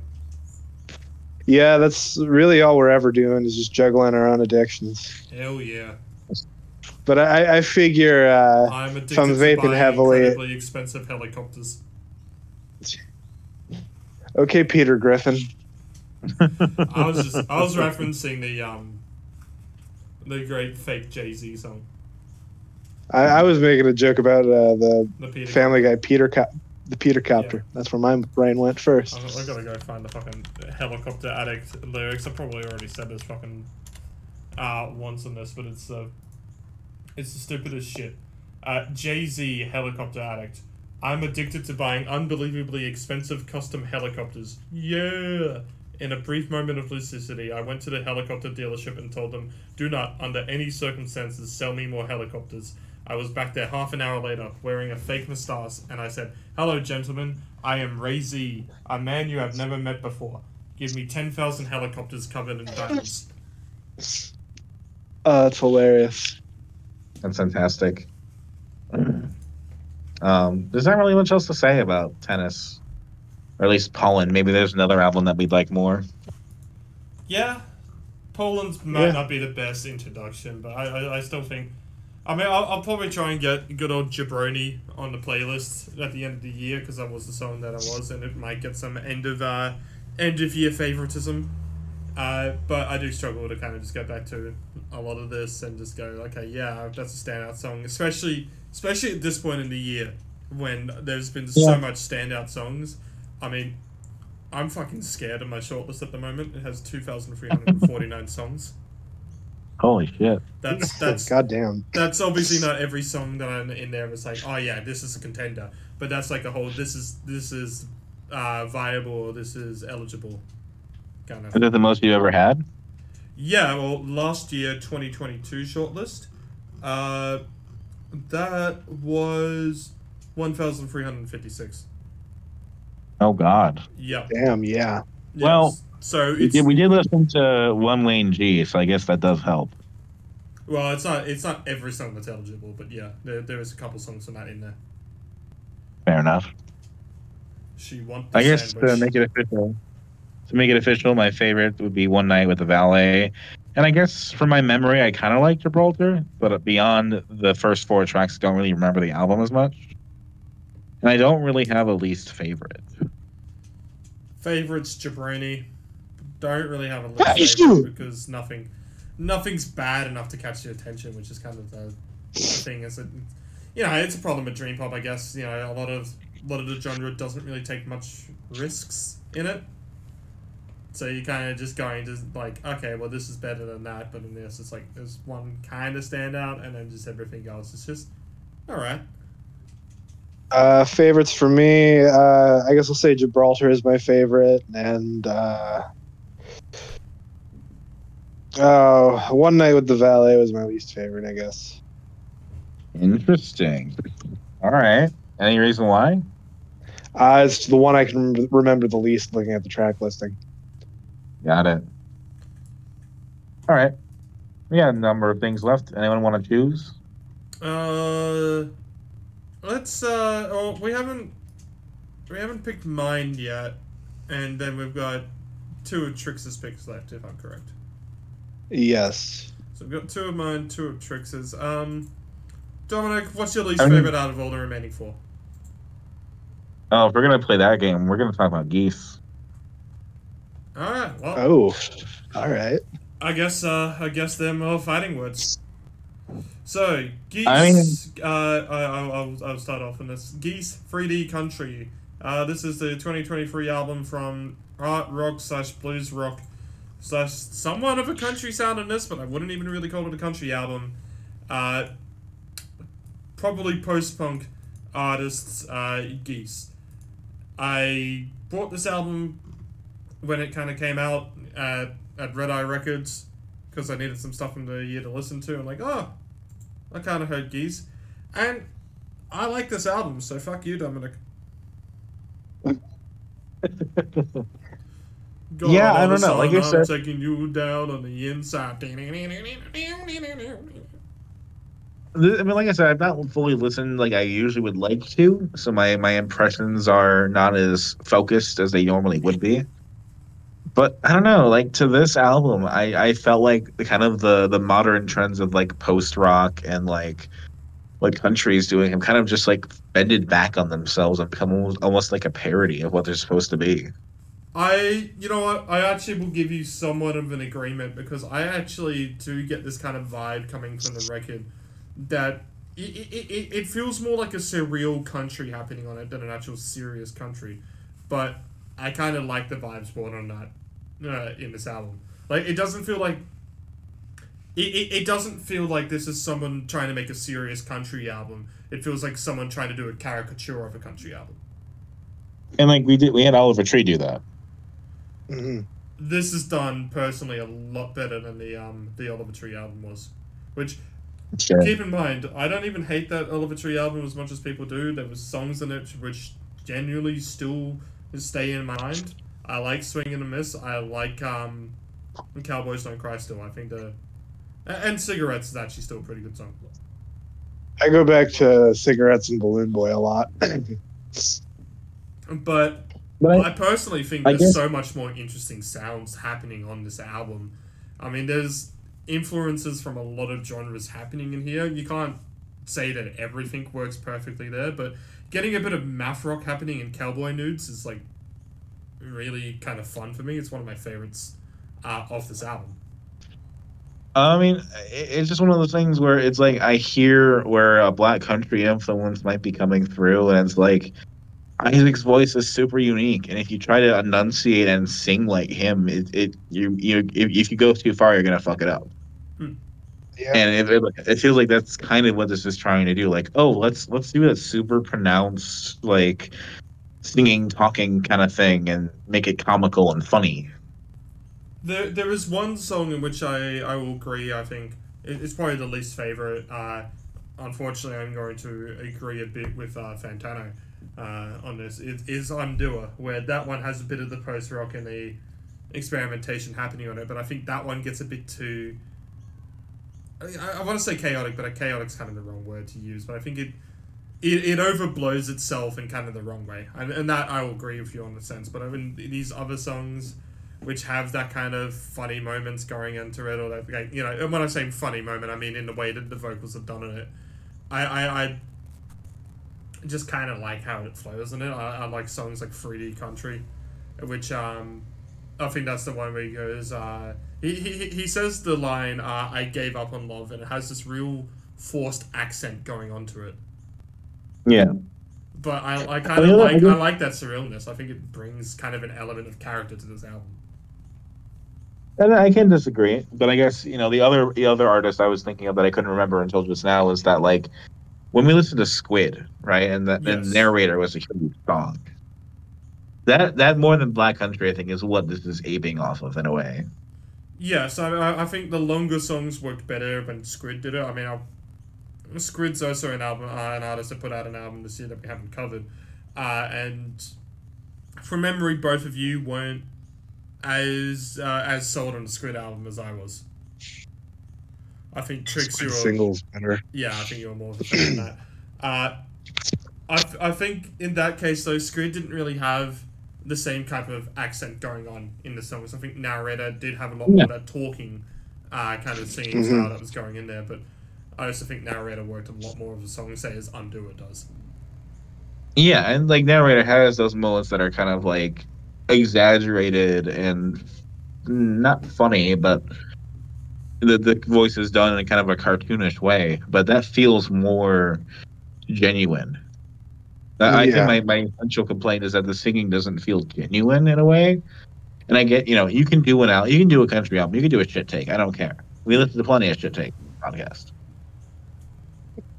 Yeah, that's really all we're ever doing is just juggling our own addictions. Hell yeah. But I figure I'm if I'm addicted to vaping buying heavily. incredibly expensive helicopters. Okay, Peter Griffin. I was referencing the great fake Jay-Z song. I was making a joke about the Peter Family Guy the Peter Copter. Yeah. That's where my brain went first. I gotta go find the fucking helicopter addict lyrics. I probably already said this fucking once on this, but it's the stupidest shit. Jay-Z helicopter addict. I'm addicted to buying unbelievably expensive custom helicopters. Yeah. In a brief moment of lucidity, I went to the helicopter dealership and told them, do not, under any circumstances, sell me more helicopters. I was back there half an hour later, wearing a fake moustache, and I said, hello, gentlemen. I am Ray Z, a man you have never met before. Give me 10,000 helicopters covered in diamonds. That's hilarious. That's fantastic. There's not really much else to say about Tennis. Or at least Pollen. Maybe there's another album that we'd like more. Yeah. Pollen's might not be the best introduction, but I still think... I mean, I'll probably try and get good old Jabroni on the playlist at the end of the year, because that was the song that I was, and it might get some end of year favoritism. But I do struggle to kind of just get back to a lot of this and just go, okay, yeah, that's a standout song, especially at this point in the year when there's been so much standout songs. I mean, I'm fucking scared of my shortlist at the moment. It has 2,349 songs. Holy shit. That's goddamn. That's obviously not every song that I'm in there is like, oh yeah, this is a contender. But that's like a whole this is viable or this is eligible kind of. Is it the most you've ever had? Yeah, well, last year 2022 shortlist, that was 1,356. Oh God. Yeah. Damn. Yeah. Well, so we did listen to One Lane G, so I guess that does help. Well, it's not every song that's eligible, but yeah, there is a couple songs from that in there. Fair enough. She wants the I guess sandwich. to make it official, my favorite would be One Night with the Valet. And I guess from my memory, I kind of like Gibraltar, but beyond the first 4 tracks, I don't really remember the album as much. And I don't really have a least favorite. Favorites, Jabroni. Don't really have a least favorite because nothing's bad enough to catch your attention, which is kind of the thing. Is it, it's a problem with dream pop, I guess. A lot of the genre doesn't really take much risks in it. So you kind of just going to like, okay, well this is better than that, but in this it's like there's one kind of standout, and then just everything else is just all right. Favorites for me, I guess I'll say Gibraltar is my favorite, and One Night with the Valet was my least favorite, I guess. Interesting. All right. Any reason why? It's the one I can remember the least looking at the track listing. Got it. All right. We got a number of things left. Anyone want to choose? Let's we haven't picked mine yet, and then we've got 2 of Trix's picks left, if I'm correct. Yes. So we've got 2 of mine, 2 of Trix's. Dominic, what's your least favorite out of all the remaining 4? Oh, if we're gonna play that game, we're gonna talk about Geese. All right. Well. Oh. All right. I guess they're more fighting words. So, Geese... I'll start off on this. Geese 3D Country. This is the 2023 album from art rock / blues rock / somewhat of a country sound in this, but I wouldn't even really call it a country album. Probably post-punk artists, Geese. I bought this album when it kind of came out at Red Eye Records because I needed some stuff in the year to listen to. I'm like, oh, I kind of heard Geese. And I like this album, so fuck you, Dominic. God, Yeah, I all of a don't know. Like you sudden, I'm said, taking you down on the inside. I mean, like I said, I've not fully listened like I usually would like to, so my impressions are not as focused as they normally would be. But I don't know, like to this album, I felt like the kind of the modern trends of like post rock and like countries doing have kind of just like bended back on themselves and become almost like a parody of what they're supposed to be. You know what? I actually will give you somewhat of an agreement because I actually do get this kind of vibe coming from the record that it feels more like a surreal country happening on it than an actual serious country. But I kind of like the vibes brought on that in this album. Like, it doesn't feel like it doesn't feel like this is someone trying to make a serious country album. It feels like someone trying to do a caricature of a country album. And like we had Oliver Tree do that. Mm-hmm. This is done personally a lot better than the Oliver Tree album was, which Sure. keep in mind I don't even hate that Oliver Tree album as much as people do. There was songs in it which genuinely still stay in my mind. I like Swing and a Miss. I like Cowboys Don't Cry still. I think and Cigarettes is actually still a pretty good song. I go back to Cigarettes and Balloon Boy a lot. But I personally think there's so much more interesting sounds happening on this album. I mean, there's influences from a lot of genres happening in here. You can't say that everything works perfectly there, but getting a bit of math rock happening in Cowboy Nudes is like really kind of fun for me. It's one of my favorites off this album. I mean, it's just one of those things where it's like I hear where a black country influence might be coming through, and it's like Isaac's voice is super unique, and if you try to enunciate and sing like him, if you go too far, you're gonna fuck it up. Yeah. And it feels like that's kind of what this is trying to do. Like, oh, let's do that super pronounced like singing, talking kind of thing, and make it comical and funny. There is one song in which I will agree. I think it's probably the least favorite. Unfortunately, I'm going to agree a bit with Fantano on this. It is Undoer, where that one has a bit of the post rock and the experimentation happening on it, but I think that one gets a bit too. I want to say chaotic, but chaotic's kind of the wrong word to use. But I think it overblows itself in kind of the wrong way, and that I will agree with you on the sense. But I mean, these other songs, which have that kind of funny moments going into it, or that, like, you know, and when I say funny moment, I mean in the way that the vocals are done in it. I just kind of like how it flows in it. I like songs like 3D Country, which I think that's the one where he goes, he says the line, I gave up on love, and it has this real forced accent going onto it. Yeah. But I kind of I like that surrealness. I think it brings kind of an element of character to this album. And I can disagree, but I guess, you know, the other artist I was thinking of that I couldn't remember until just now is that, like, when we listened to Squid, right, and the Narrator was a huge song. That more than Black Country, I think, is what this is aping off of in a way. Yes, I think the longer songs worked better when Squid did it. I mean, Squid's also an artist that put out an album this year that we haven't covered, and from memory, both of you weren't as sold on the Squid album as I was. I think Trixie singles better. Yeah, I think you were more of a fan than that. I think in that case though, Squid didn't really have the same type of accent going on in the songs. I think Narrator did have a lot more of that talking kind of singing style that was going in there, but I also think Narrator worked a lot more of the song, say, as Undoer does. Yeah, and like Narrator has those moments that are kind of like exaggerated and not funny, but the voice is done in kind of a cartoonish way, but that feels more genuine. I think my essential complaint is that the singing doesn't feel genuine in a way. And I get, you know, you can do a country album, you can do a shit take. I don't care. We listen to plenty of shit take podcast.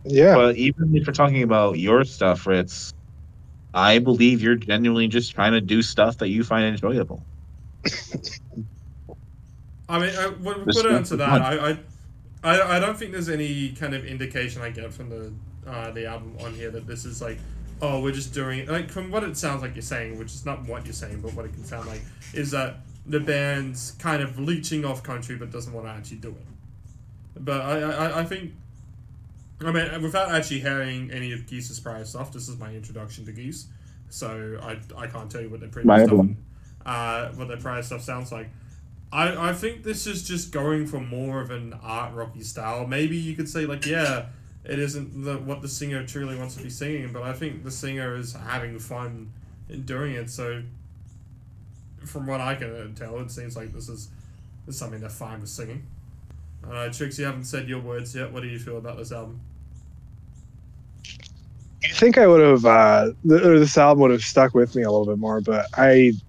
Yeah. But even if we're talking about your stuff, Ritz, I believe you're genuinely just trying to do stuff that you find enjoyable. I mean, when we put it into that, I don't think there's any kind of indication I get from the album on here that this is like, oh, we're just doing it. Like, from what it sounds like you're saying, which is not what you're saying, but what it can sound like, is that the band's kind of leeching off country but doesn't want to actually do it. But I think, I mean, without actually hearing any of Geese's prior stuff, this is my introduction to Geese, so I can't tell you what their previous stuff, what their prior stuff sounds like. I think this is just going for more of an art rocky style. Maybe you could say, like, yeah, it isn't what the singer truly wants to be singing, but I think the singer is having fun in doing it. So, from what I can tell, it seems like this is something they're fine with singing. Trix, you haven't said your words yet. What do you feel about this album? I think I would have, this album would have stuck with me a little bit more, but I'm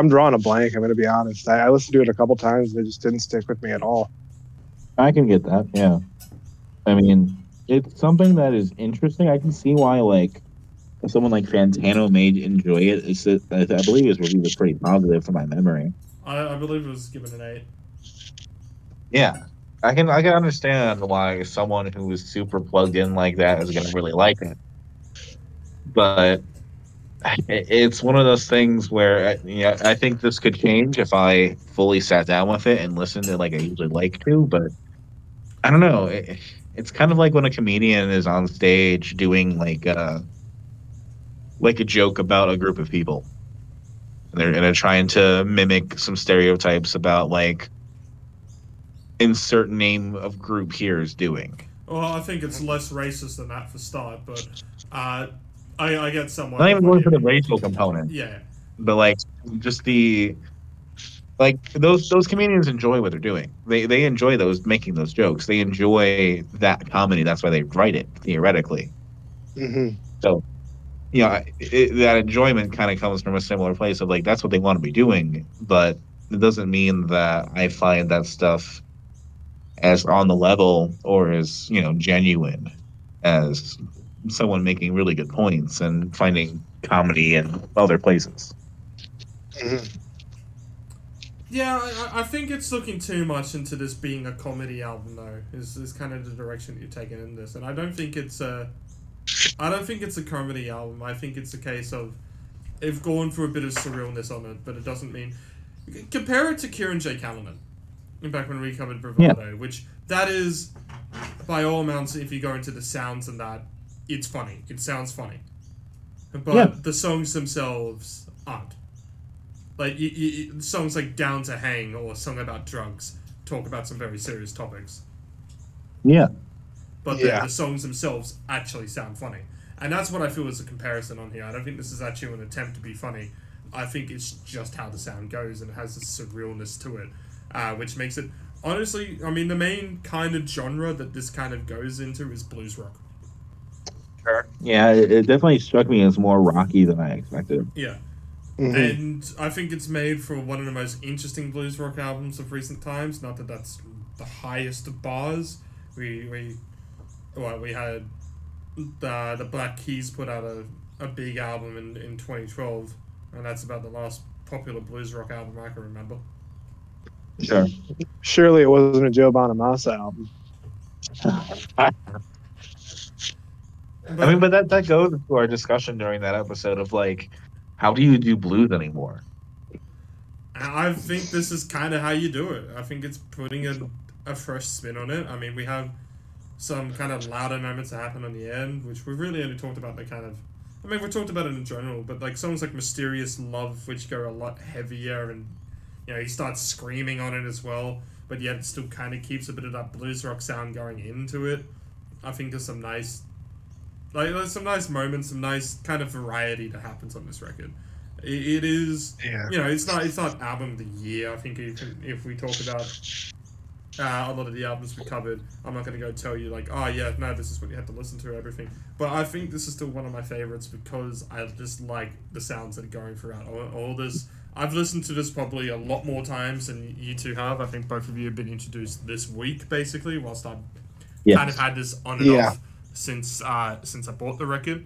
drawing a blank. I'm going to be honest. I listened to it a couple times. And it just didn't stick with me at all. I can get that. Yeah. I mean, it's something that is interesting. I can see why, like, someone like Fantano may enjoy it. I believe his review was pretty positive from my memory. I believe it was given an 8. Yeah. I can understand why someone who is super plugged in like that is going to really like it. But it's one of those things where I think this could change if I fully sat down with it and listened to like I usually like to, but I don't know. It's kind of like when a comedian is on stage doing like a joke about a group of people. And they're trying to mimic some stereotypes about like insert name of group here is doing. Well, I think it's less racist than that for start, but I get somewhat. Not even going for the racial component. Yeah. But like just the those comedians enjoy what they're doing. They enjoy making those jokes. They enjoy that comedy. That's why they write it theoretically. Mm-hmm. So, that enjoyment kind of comes from a similar place of like that's what they want to be doing, but it doesn't mean that I find that stuff as on the level or as genuine as someone making really good points and finding comedy in other places. Mm-hmm. Yeah, I think it's looking too much into this being a comedy album, though. Is kind of the direction you're taking in this, and I don't think it's a comedy album. I think it's a case of they've gone for a bit of surrealness on it, but it doesn't mean. Compare it to Kieran J. Callanan, back when we covered Bravado, which that is, by all amounts, if you go into the sounds and that, it's funny. It sounds funny, but the songs themselves aren't. Like, songs like Down to Hang or Song About Drugs talk about some very serious topics. Yeah. But the songs themselves actually sound funny. And that's what I feel is a comparison on here. I don't think this is actually an attempt to be funny. I think it's just how the sound goes and it has a surrealness to it, which makes it... Honestly, I mean, the main kind of genre that this kind of goes into is blues rock. Sure. Yeah, it definitely struck me as more rocky than I expected. Yeah. Mm-hmm. And I think it's made for one of the most interesting blues rock albums of recent times. Not that that's the highest of bars. We had the Black Keys put out a big album in 2012, and that's about the last popular blues rock album I can remember. Sure. Surely it wasn't a Joe Bonamassa album. But that goes into our discussion during that episode of like, how do you do blues anymore? I think this is kind of how you do it. I think it's putting a fresh spin on it. I mean, we have some kind of louder moments that happen on the end, which we've really only talked about we talked about it in general, but like songs like Mysterious Love, which go a lot heavier, and he starts screaming on it as well, but yet it still kind of keeps a bit of that blues rock sound going into it. I think there's some nice moments, some nice kind of variety that happens on this record. It is, it's not album of the year. I think if we talk about a lot of the albums we covered, I'm not going to go tell you like, oh yeah, no, this is what you have to listen to, everything. But I think this is still one of my favorites because I just like the sounds that are going throughout all this. I've listened to this probably a lot more times than you two have. I think both of you have been introduced this week, basically, whilst I've kind of had this on and off since I bought the record.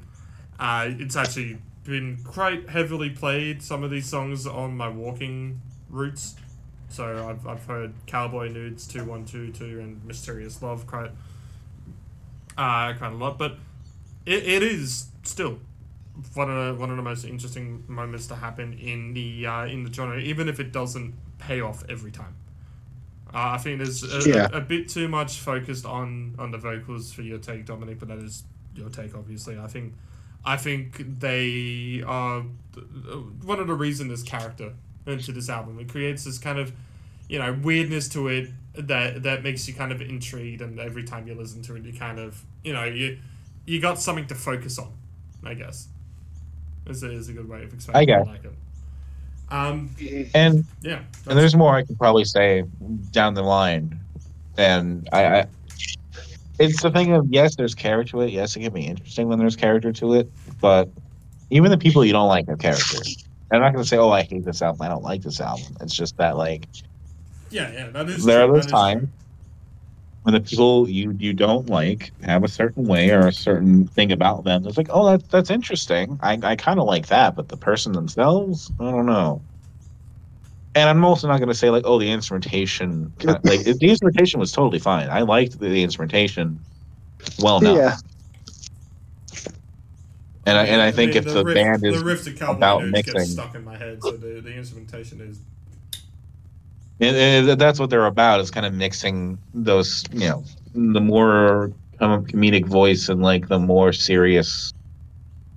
It's actually been quite heavily played, some of these songs on my walking routes. So I've heard Cowboy Nudes 2122 and Mysterious Love quite a lot, but it is still one of the most interesting moments to happen in the genre, even if it doesn't pay off every time. I think there's a bit too much focused on the vocals for your take, Dominic, but that is your take, obviously. I think they are one of the reasons there's character into this album. It creates this kind of, weirdness to it that makes you kind of intrigued, and every time you listen to it, you kind of, you got something to focus on, I guess. Is a good way of explaining it. I like it. And there's more I could probably say down the line, and I it's the thing of, yes, there's character to it. Yes, it can be interesting when there's character to it, but even the people you don't like have character. I'm not going to say, oh, I hate this album, I don't like this album. It's just that, like, that is there true. are those times when the people you don't like have a certain way or a certain thing about them. It's like, oh, that's interesting. I kind of like that, but the person themselves, I don't know. And I'm also not going to say, like, oh, the instrumentation, like, the instrumentation was totally fine. I liked the instrumentation well enough. Yeah. And I think if the band is the riff to about mixing, gets mixing, stuck in my head. So the instrumentation is. That's what they're about. Is kind of mixing those, the more comedic voice and like the more serious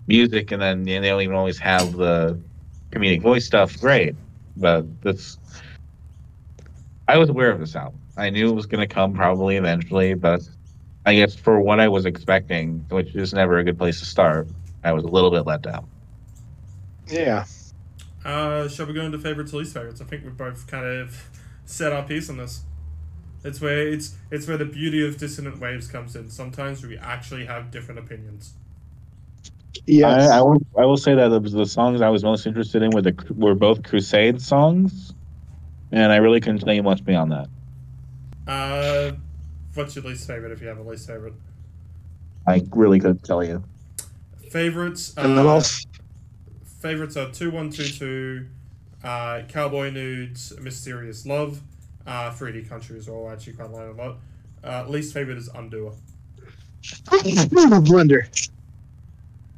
music, and then they don't even always have the comedic voice stuff. Great, but I was aware of this album. I knew it was going to come probably eventually, but I guess for what I was expecting, which is never a good place to start, I was a little bit let down. Yeah. Shall we go into favorites or least favorites? I think we've both kind of set our piece on this. It's where the beauty of Dissonant Waves comes in. Sometimes we actually have different opinions. Yes. I will say that the songs I was most interested in were both Crusade songs, and I really couldn't tell you much beyond that. What's your least favorite, if you have a least favorite? I really couldn't tell you. Favorites. Favorites are 2122, Cowboy Nudes, Mysterious Love, 3D Countries are all actually quite like a lot. Least favorite is Undoer. Blender.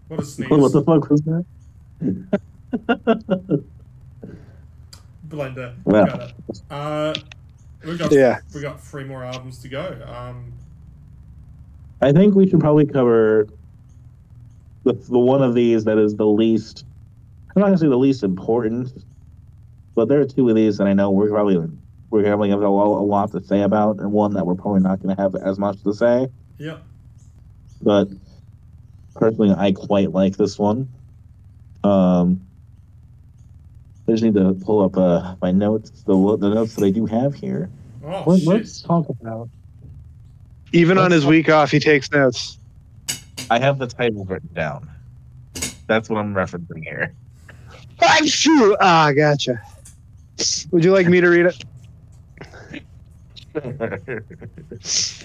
What a sneeze. What the fuck was that? Blender. Well. We got 3 more albums to go. I think we should probably cover the one of these that is the least. I'm not gonna say the least important, but there are 2 of these that I know we're probably have a lot to say about, and one that we're probably not going to have as much to say. Yeah. But personally, I quite like this one. I just need to pull up my notes, the notes that I do have here. Let's talk about. Even on his week off, he takes notes. I have the title written down. That's what I'm referencing here. Gotcha. Would you like me to read it? That's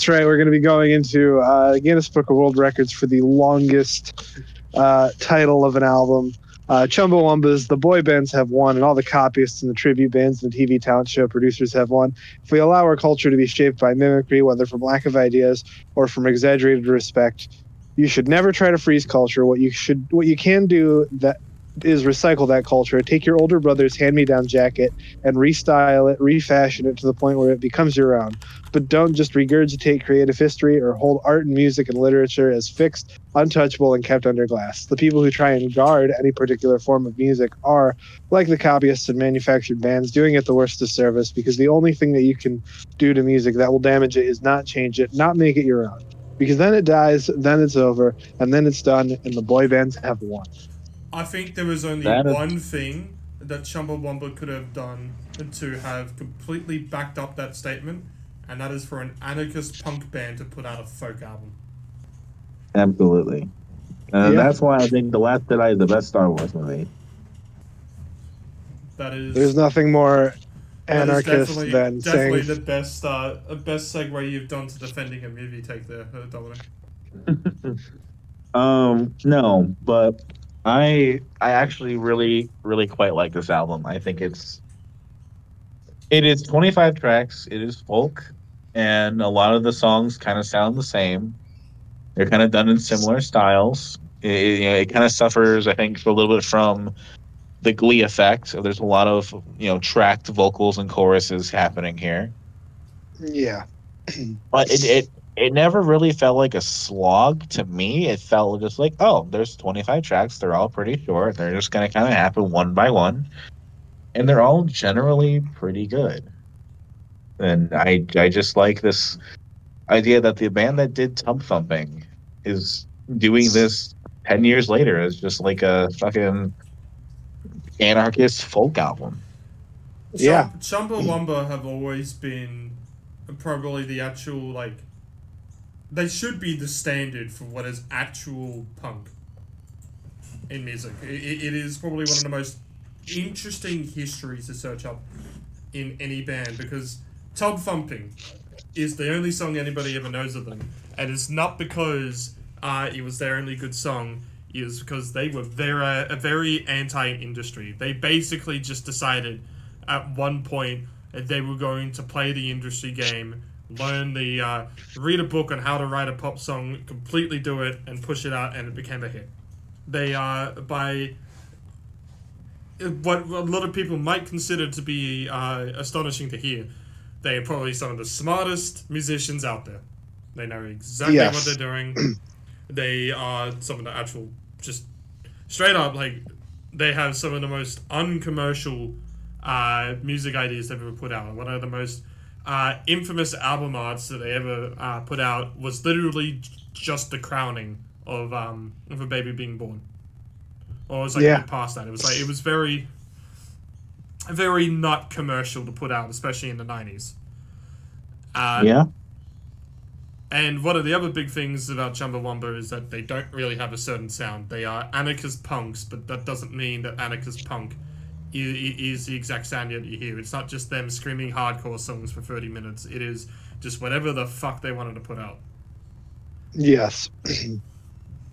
right. We're going to be going into Guinness Book of World Records for the longest title of an album. Chumbawamba's The Boy Bands have won, and all the copyists and the tribute bands and the TV talent show producers have won. If we allow our culture to be shaped by mimicry, whether from lack of ideas or from exaggerated respect, you should never try to freeze culture. What you can do that is recycle that culture. Take your older brother's hand-me-down jacket and restyle it, refashion it to the point where it becomes your own. But don't just regurgitate creative history or hold art and music and literature as fixed, untouchable, and kept under glass. The people who try and guard any particular form of music are, like the copyists and manufactured bands, doing it the worst disservice, because the only thing that you can do to music that will damage it is not change it, not make it your own. Because then it dies, then it's over, and then it's done, and the boy bands have won. I think there was only one thing that Chumbawamba could have done to have completely backed up that statement, and that is for an anarchist-punk band to put out a folk album. Absolutely. And that's why I think The Last Jedi is the best Star Wars movie. There's nothing more anarchist than definitely saying... the best segue you've done to defending a movie take there, Dominic. No, but I actually really, really quite like this album. I think it is 25 tracks. It is folk, and a lot of the songs kind of sound the same. They're kind of done in similar styles. It kind of suffers, I think, a little bit from the Glee effect. So there's a lot of tracked vocals and choruses happening here. Yeah, but it never really felt like a slog to me. It felt just like, oh, there's 25 tracks. They're all pretty short. They're just going to kind of happen one by one, and they're all generally pretty good. And I just like this idea that the band that did Tub Thumping is doing this 10 years later as just like a fucking anarchist folk album. Yeah. Chumbawamba have always been probably the actual, like, they should be the standard for what is actual punk in music. It is probably one of the most interesting histories to search up in any band, because Tub Thumping is the only song anybody ever knows of them, and it's not because it was their only good song. It was because they were very anti-industry. They basically just decided at one point that they were going to play the industry game, learn the read a book on how to write a pop song, completely do it, and push it out, and it became a hit. They are, by what a lot of people might consider to be astonishing to hear, they are probably some of the smartest musicians out there. They know exactly what they're doing. They are some of the actual, just straight up, like, they have some of the most uncommercial music ideas they've ever put out. One of the most infamous album arts that they ever put out was literally just the crowning of a baby being born. Or it was like a bit past that. It was like, it was very, very not commercial to put out, especially in the 90s. And one of the other big things about Chumbawamba is that they don't really have a certain sound. They are anarchist punks, but that doesn't mean that anarchist punk is the exact sound that you hear. It's not just them screaming hardcore songs for 30 minutes. It is just whatever the fuck they wanted to put out. Yes.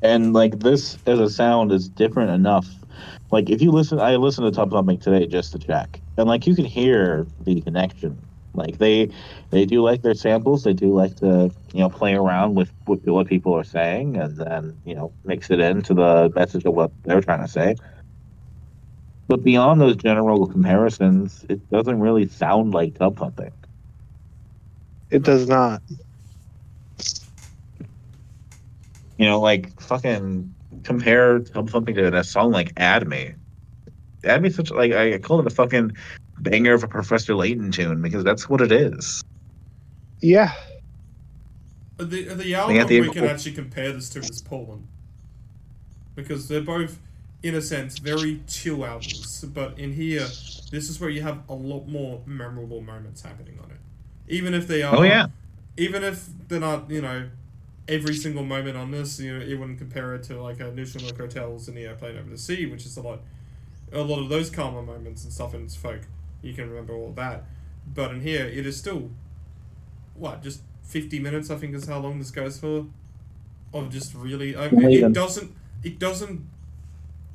And, like, this as a sound is different enough. Like, if you listen, I listened to Tub Thumping today just to check. And, like, you can hear the connection. Like, they do like their samples. They do like to, play around with what people are saying and then, mix it into the message of what they're trying to say. But beyond those general comparisons, it doesn't really sound like Tub Thumping. It does not. Like, fucking compare Tub Thumping to a song like Add Me. Add Me such, like, I call it a fucking banger of a Professor Layton tune because that's what it is. Yeah. The album we can actually compare this to is Pollen. Because they're both, in a sense, very chill albums. But in here, this is where you have a lot more memorable moments happening on it. Even if they are... Oh, yeah. Even if they're not, every single moment on this, you wouldn't compare it to, like, a Neutral Milk Hotels and Playing Over the Sea, which is a lot of those calmer moments and stuff in its folk. You can remember all that. But in here, it is still, just 50 minutes, I think is how long this goes for? Of just really... it doesn't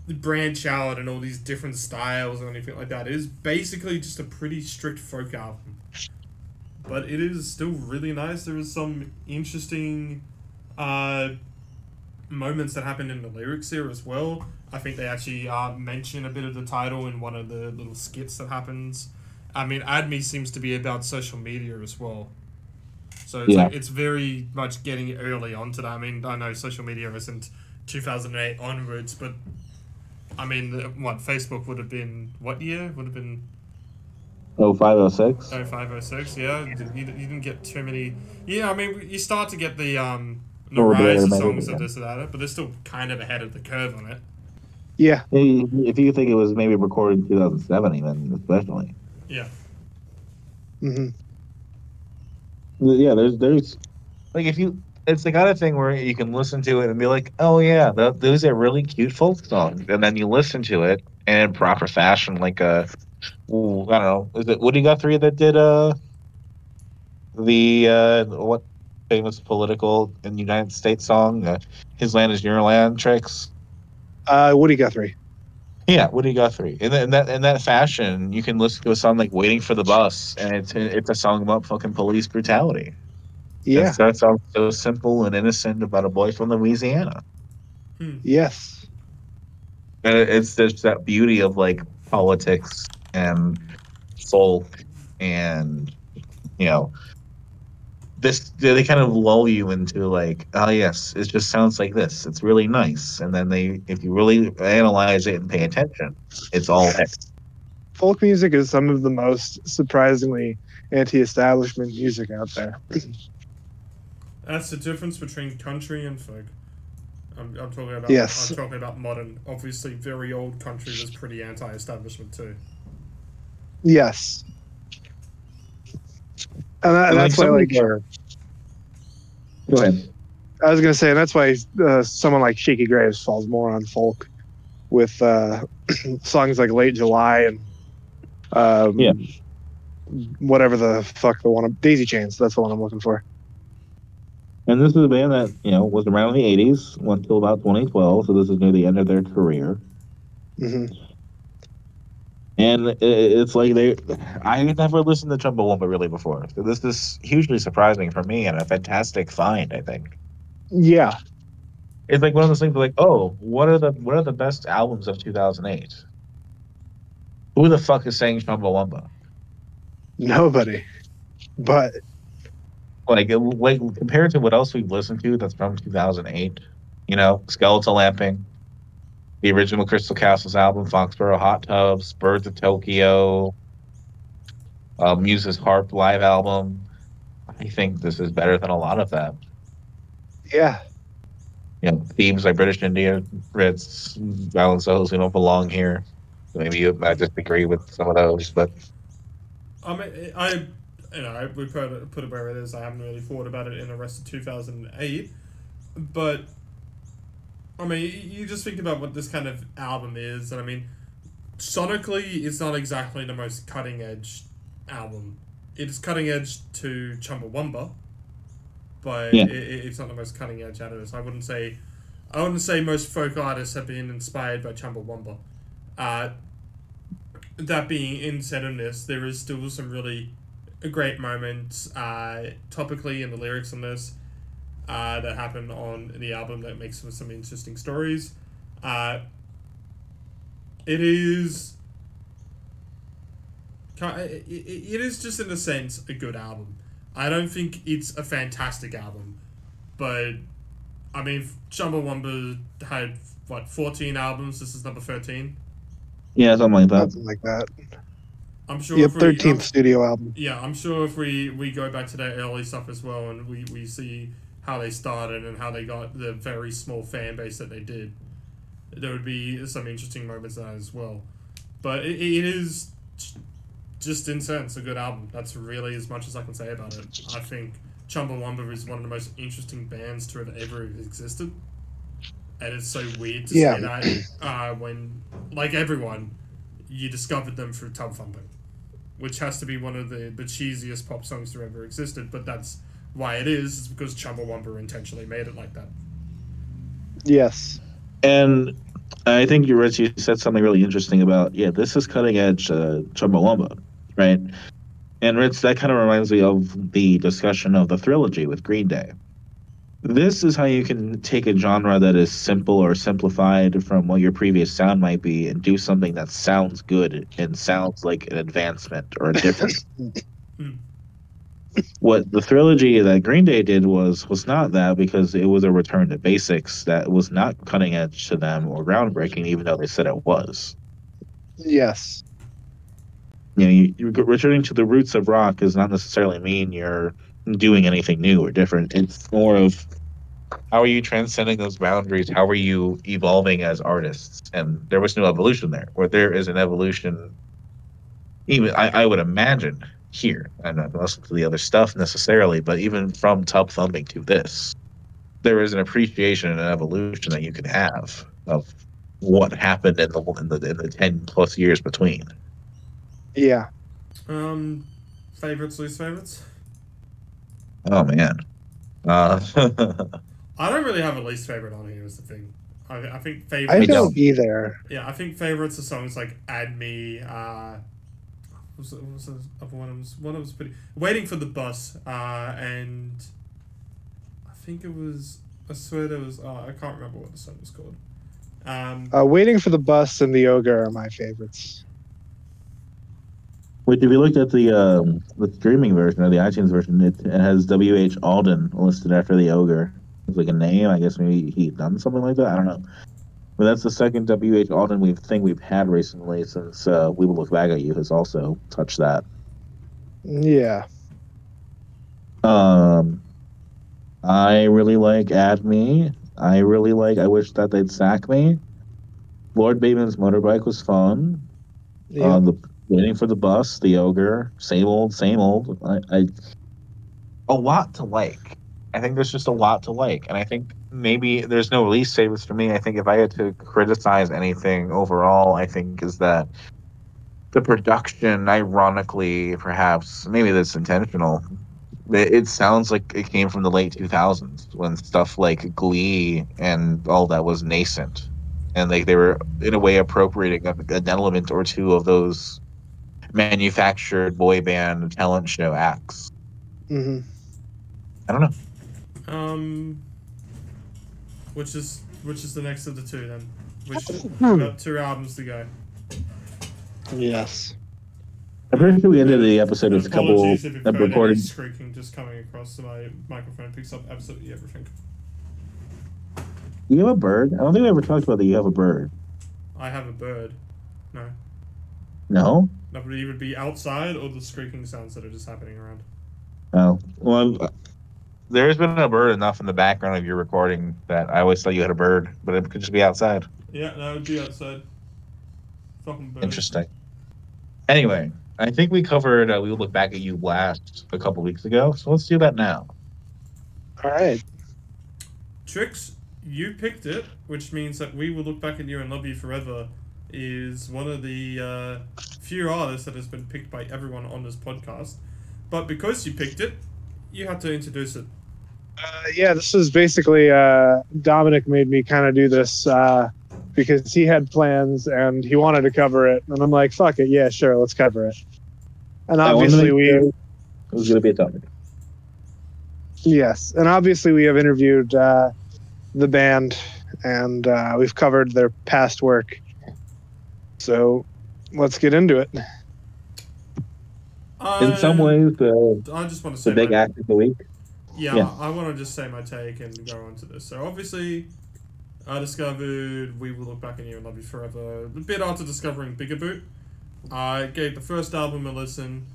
branch out in all these different styles or anything like that. It is basically just a pretty strict folk album. But it is still really nice. There is some interesting moments that happen in the lyrics here as well. I think they actually mention a bit of the title in one of the little skits that happens. I mean, Add Me seems to be about social media as well. So it's, it's very much getting early onto that. I mean, I know social media isn't 2008 onwards, but I mean, Facebook would have been, what year? Would have been... 0506. 0506, yeah. You didn't get too many... Yeah, I mean, you start to get the rise of songs of this or that, but they're still kind of ahead of the curve on it. Yeah. If you think it was maybe recorded in 2007 even, especially. Yeah. Mm-hmm. Yeah, there's... Like, if you... It's the kind of thing where you can listen to it and be like, oh, yeah, those are really cute folk songs. And then you listen to it in proper fashion, like a... Ooh, I don't know. Is it Woody Guthrie that did what famous political in the United States song? His Land is Your Land tricks? Woody Guthrie. Yeah, Woody Guthrie. In that fashion, you can listen to a song like "Waiting for the Bus," and it's a song about fucking police brutality. Yeah. It starts off so simple and innocent about a boy from Louisiana. Yes. And it's just that beauty of like politics and folk and you know this they kind of lull you into like, oh yes, it just sounds like this. It's really nice. And then if you really analyze it and pay attention, it's all Folk music is some of the most surprisingly anti-establishment music out there. That's the difference between country and folk. I'm talking about. Yes. I'm talking about modern. Obviously, very old country was pretty anti-establishment too. Yes. And that's why, like, go ahead. I was gonna say, and that's why someone like Shaky Graves falls more on folk, with songs like Late July and whatever the fuck the one, Daisy Chains. That's the one I'm looking for. And this is a band that was around in the '80s, went till about 2012. So this is near the end of their career. Mm-hmm. And it's like I never listened to Chumbawamba really before. So this is hugely surprising for me and a fantastic find, I think. Yeah. It's like one of those things like, oh, what are the best albums of 2008? Who the fuck is saying Chumbawamba? Nobody. But Like compared to what else we've listened to that's from 2008, Skeletal Lamping, the original Crystal Castles album, Foxborough Hot Tubs, Birds of Tokyo, Muse's Harp live album. I think this is better than a lot of that. Yeah. Themes like British India, Ritz, Violent Souls, who don't belong here. Maybe you might disagree with some of those, but I mean, we put it where it is. I haven't really thought about it in the rest of 2008, but I mean, you just think about what this kind of album is, and I mean, sonically, it's not exactly the most cutting edge album. It's cutting edge to Chumbawamba, but it's not the most cutting edge out of this. I wouldn't say most folk artists have been inspired by Chumbawamba. That being said, in this, there is still some really great moments topically in the lyrics on this that happen on the album that makes for some interesting stories. It is just in a sense a good album. I don't think it's a fantastic album, but I mean, Chumbawamba had 14 albums. This is number 13. Yeah, something like that. Something like that. I'm sure. Yeah, 13th studio album. Yeah, I'm sure if we go back to their early stuff as well, and we see how they started and how they got the very small fan base that they did, there would be some interesting moments in that as well. But it is just in sense a good album. That's really as much as I can say about it. I think Chumbawamba is one of the most interesting bands to have ever existed. And it's so weird to say that when, like everyone, you discovered them through Tub Thumping, which has to be one of the cheesiest pop songs to ever existed, but that's why it is because Chumbawamba intentionally made it like that. Yes. And I think you said something really interesting about, this is cutting edge Chumbawamba, right? And Ritz, that kind of reminds me of the discussion of the trilogy with Green Day. This is how you can take a genre that is simple or simplified from what your previous sound might be and do something that sounds good and sounds like an advancement or a difference. What the trilogy that Green Day did was not that, because it was a return to basics that was not cutting edge to them or groundbreaking, even though they said it was. Yes. Returning to the roots of rock does not necessarily mean you're doing anything new or different. It's more of how are you transcending those boundaries? How are you evolving as artists? And there was no evolution there. Where there is an evolution, even I would imagine here. I'm not listening to the other stuff necessarily, but even from Tub Thumping to this, there is an appreciation and an evolution that you can have of what happened in the 10 plus years between. Yeah. Favorites, least favorites? Oh man. I don't really have a least favorite on here. Is the thing. I think favorites. I don't either. Yeah, I think favorites are songs like "Add Me." What was the other one? One was pretty. "Waiting for the Bus," and think it was. I swear there was. Oh, I can't remember what the song was called. Waiting for the Bus and the Ogre are my favorites. Which, if you looked at the streaming version or the iTunes version, it has W.H. Alden listed after the ogre. It's like a name. I guess maybe he'd done something like that. I don't know. But that's the second W.H. Alden we've had recently since We Will Look Back at You has also touched that. Yeah. I really like Add Me. I really like I Wish That They'd Sack Me. Lord Bateman's Motorbike was fun. Yeah. The Waiting for the Bus, the ogre, same old, same old. I a lot to like. I think there's just a lot to like, and I think maybe there's no least favorites for me. I think if I had to criticize anything overall, I think is that the production, ironically, perhaps maybe that's intentional. It sounds like it came from the late 2000s when stuff like Glee and all that was nascent, and like they were in a way appropriating an element or two of those manufactured boy band talent show acts. Mm-hmm. I don't know. Which is the next of the two then? We've got 2 albums to go. Yes. I'm pretty sure we ended the episode with a couple Apologies if you've of heard any recorded. squeaking just coming across to my microphone. Picks up absolutely everything. You have a bird? I don't think we ever talked about that. You have a bird. I have a bird. No. No? That would either be outside or the squeaking sounds that are just happening around. Oh. Well, there's been a bird enough in the background of your recording that I always thought you had a bird, but it could just be outside. Yeah, no, it would be outside. Fucking bird. Interesting. Anyway, I think we covered We Will Look Back at You last a couple weeks ago, so let's do that now. All right. Trix, you picked it, which means that We Will Look Back at You and Love You Forever is one of the few artists that has been picked by everyone on this podcast. But because you picked it, you have to introduce it. Yeah, this is basically Dominic made me kind of do this because he had plans and he wanted to cover it, and I'm like, "Fuck it, yeah, sure, let's cover it." And obviously it was going to be a topic. Yes, and obviously we have interviewed the band, and we've covered their past work. So let's get into it. In some ways, I just want to say the big act of the week. Yeah, I want to just say my take and go on to this. So obviously, I discovered We Will Look Back at You and Love You Forever a bit after discovering Bigger Boot. I gave the first album a listen.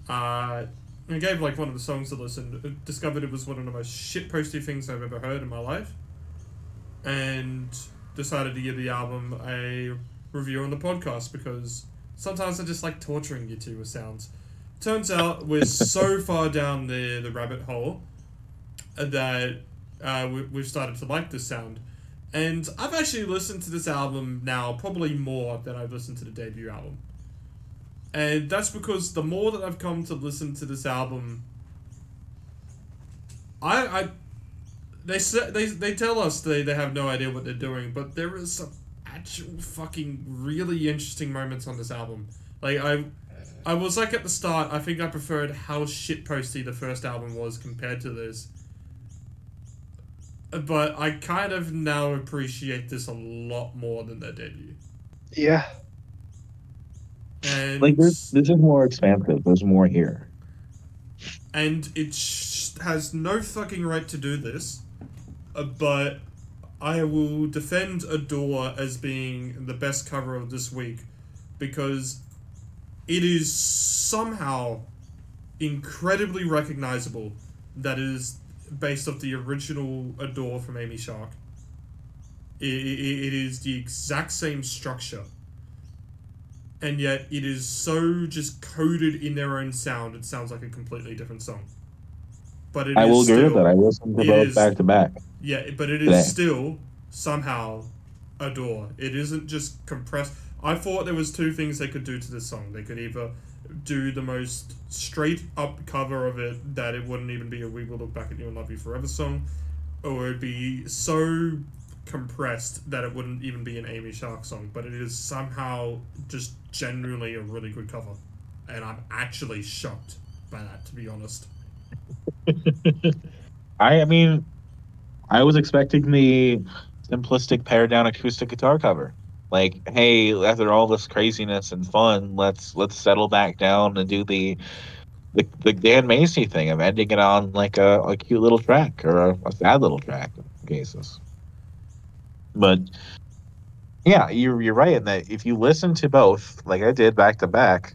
I gave like one of the songs a listen. Discovered it was one of the most shitposty things I've ever heard in my life, and decided to give the album a review on the podcast because sometimes I just like torturing you two with sounds. Turns out we're so far down the rabbit hole that we've started to like this sound. And I've actually listened to this album now probably more than I've listened to the debut album. And that's because the more that I've come to listen to this album, they tell us they have no idea what they're doing, but there is some actual fucking really interesting moments on this album. Like I was like at the start, I think I preferred how shitposty the first album was compared to this. But I kind of now appreciate this a lot more than their debut. Yeah. And like this is more expansive. There's more here. And it has no fucking right to do this. But I will defend Adore as being the best cover of this week because it is somehow incredibly recognizable that it is based off the original Adore from Amy Shark. It is the exact same structure. And yet it is so just coded in their own sound, it sounds like a completely different song. But I will agree with that. I listened to both back to back. Yeah, but it is still somehow Adore. It isn't just compressed. I thought there was 2 things they could do to this song. They could either do the most straight up cover of it that it wouldn't even be a We Will Look Back at You and Love You Forever song, or it'd be so compressed that it wouldn't even be an Amy Shark song, but it is somehow just genuinely a really good cover. And I'm actually shocked by that, to be honest. I mean, I was expecting the simplistic pared down acoustic guitar cover. Like, hey, after all this craziness and fun, let's settle back down and do the Dan Macy thing of ending it on like a cute little track or a sad little track in cases. But yeah, you're right in that if you listen to both, like I did back to back,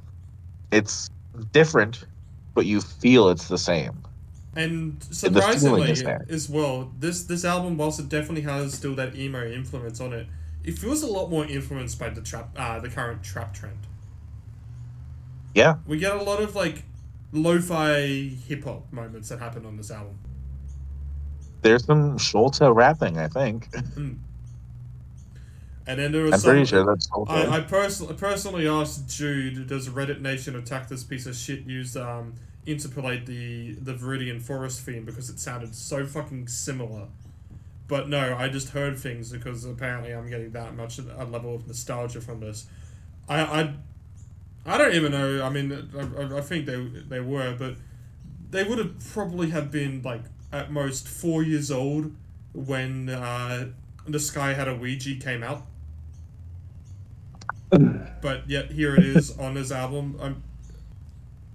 it's different, but you feel it's the same. And The feeling is surprisingly, there. as well, this album, whilst it definitely has still that emo influence on it, it feels a lot more influenced by the current trap trend. Yeah, We get a lot of like lo-fi hip hop moments that happen on this album. there's some Schultz rapping, I think. And then there was I'm pretty sure that's Schultz. I personally asked Jude, does Reddit Nation attack this piece of shit use interpolate the Viridian Forest theme because it sounded so fucking similar. But no, I just heard things because apparently I'm getting that much a level of nostalgia from this. I don't even know. I mean, I think they were, but they would have probably have been like at most 4 years old when The Sky Had a Ouija came out. But yet here it is on his album.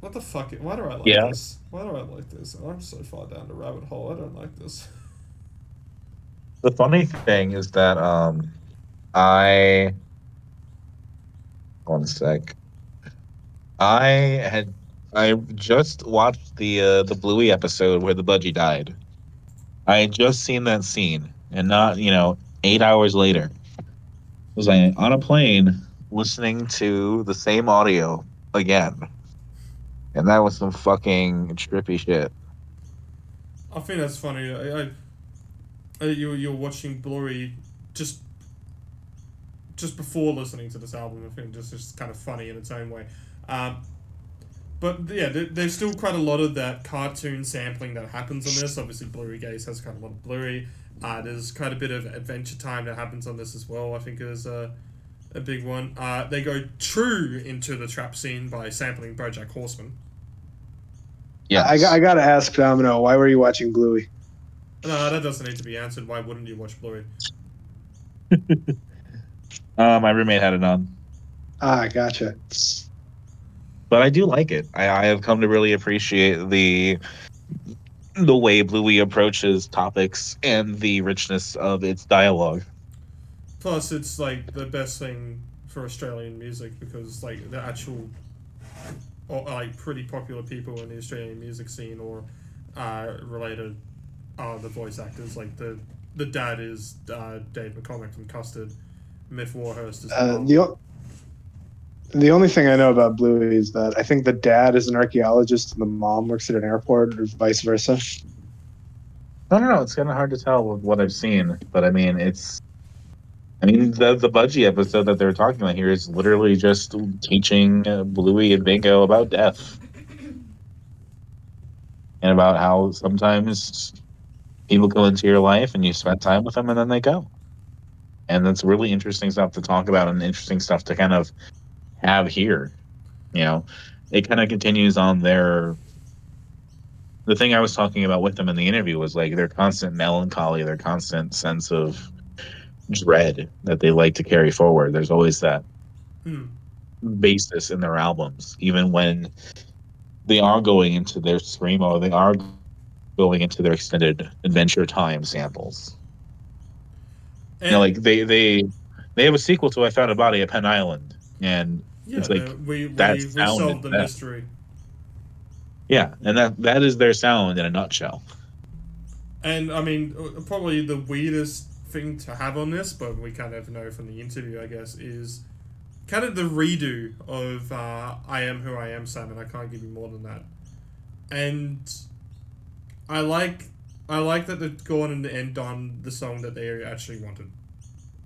What the fuck? Why do I like this? Why do I like this? I'm so far down the rabbit hole. I don't like this. The funny thing is that one sec. I just watched the Bluey episode where the budgie died. I had just seen that scene, and not 8 hours later, was I on a plane listening to the same audio again, and that was some fucking trippy shit. I think that's funny. You're watching Bluey just before listening to this album. I think just kind of funny in its own way. But yeah, there's still quite a lot of that cartoon sampling that happens on this. Obviously, Bluey Gaze has quite a lot of Bluey. There's quite a bit of Adventure Time that happens on this as well. I think is a big one. They go true into the trap scene by sampling BoJack Horseman. Yeah, I gotta ask Domino, why were you watching Bluey? No, that doesn't need to be answered. Why wouldn't you watch Bluey? My roommate had it on. Ah, gotcha. But I do like it. I have come to really appreciate the way Bluey approaches topics and the richness of its dialogue. Plus, it's like the best thing for Australian music because like the actual, or like pretty popular people in the Australian music scene or related are the voice actors. Like the dad is Dave McCormick from Custard. Myth Warhurst is the only thing I know about Bluey is that I think the dad is an archaeologist and the mom works at an airport, or vice versa. I don't know. It's kind of hard to tell with what I've seen, but I mean, the Budgie episode that they're talking about here is literally just teaching Bluey and Bingo about death and about how sometimes people go into your life and you spend time with them and then they go. And that's really interesting stuff to talk about and interesting stuff to kind of have here. It kind of continues on the thing I was talking about with them in the interview was like their constant melancholy, their constant sense of dread that they like to carry forward. There's always that basis in their albums, even when they are going into their screamo, they are going into their extended Adventure Time samples. And like they have a sequel to I Found a Body at Penn Island, and it's like we sound solved the that. mystery. Yeah, and that is their sound in a nutshell. And I mean, probably the weirdest thing to have on this, but we kind of know from the interview, I guess, is kind of the redo of I Am Who I Am, Simon. I can't give you more than that. And I like that they've gone and end on the song that they actually wanted.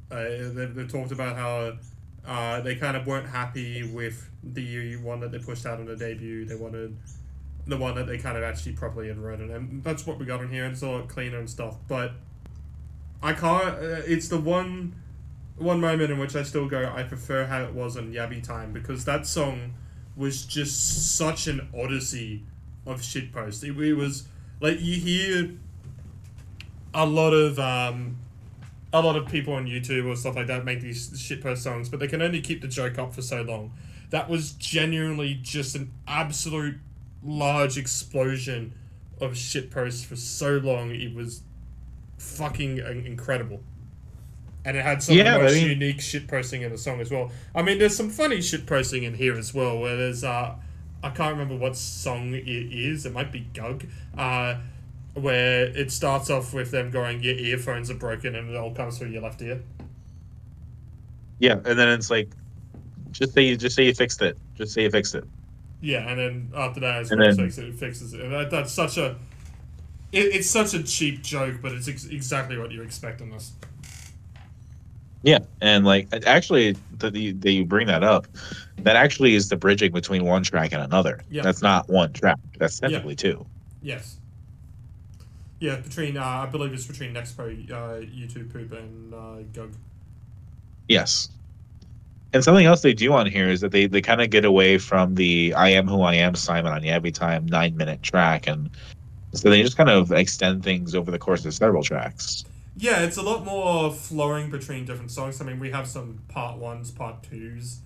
They talked about how they kind of weren't happy with the one that they pushed out on the debut. They wanted the one that they kind of actually properly had written, and that's what we got on here. And it's a lot cleaner and stuff. But I can't. It's the one moment in which I still go, I prefer how it was on Yabby Time, because that song was just such an odyssey of shitpost. It was like you hear a lot of people on YouTube or stuff like that make these shitpost songs, but they can only keep the joke up for so long. That was genuinely just an absolute large explosion of shitposts for so long. It was fucking incredible. And it had some of the most unique shitposting in the song as well. I mean, there's some funny shitposting in here as well, where there's, I can't remember what song it is, it might be Gug, where it starts off with them going, your earphones are broken, and it all comes through your left ear. Yeah, and then it's like, just say you fixed it. Just say you fixed it. Yeah, and then after that, it fixes it. And that's such a... It's such a cheap joke, but it's exactly what you expect in this. Yeah, and like, actually, that you bring that up, that actually is the bridging between one track and another. Yeah. That's not one track. That's technically two. Yes. Yeah, between, I believe it's between Nexpo, YouTube Poop, and Gug. Yes. And something else they do on here is that they kind of get away from the I Am Who I Am Simon on Every Time 9-minute track, and so they just kind of extend things over the course of several tracks. Yeah, it's a lot more flowing between different songs. I mean, we have some part 1s, part 2s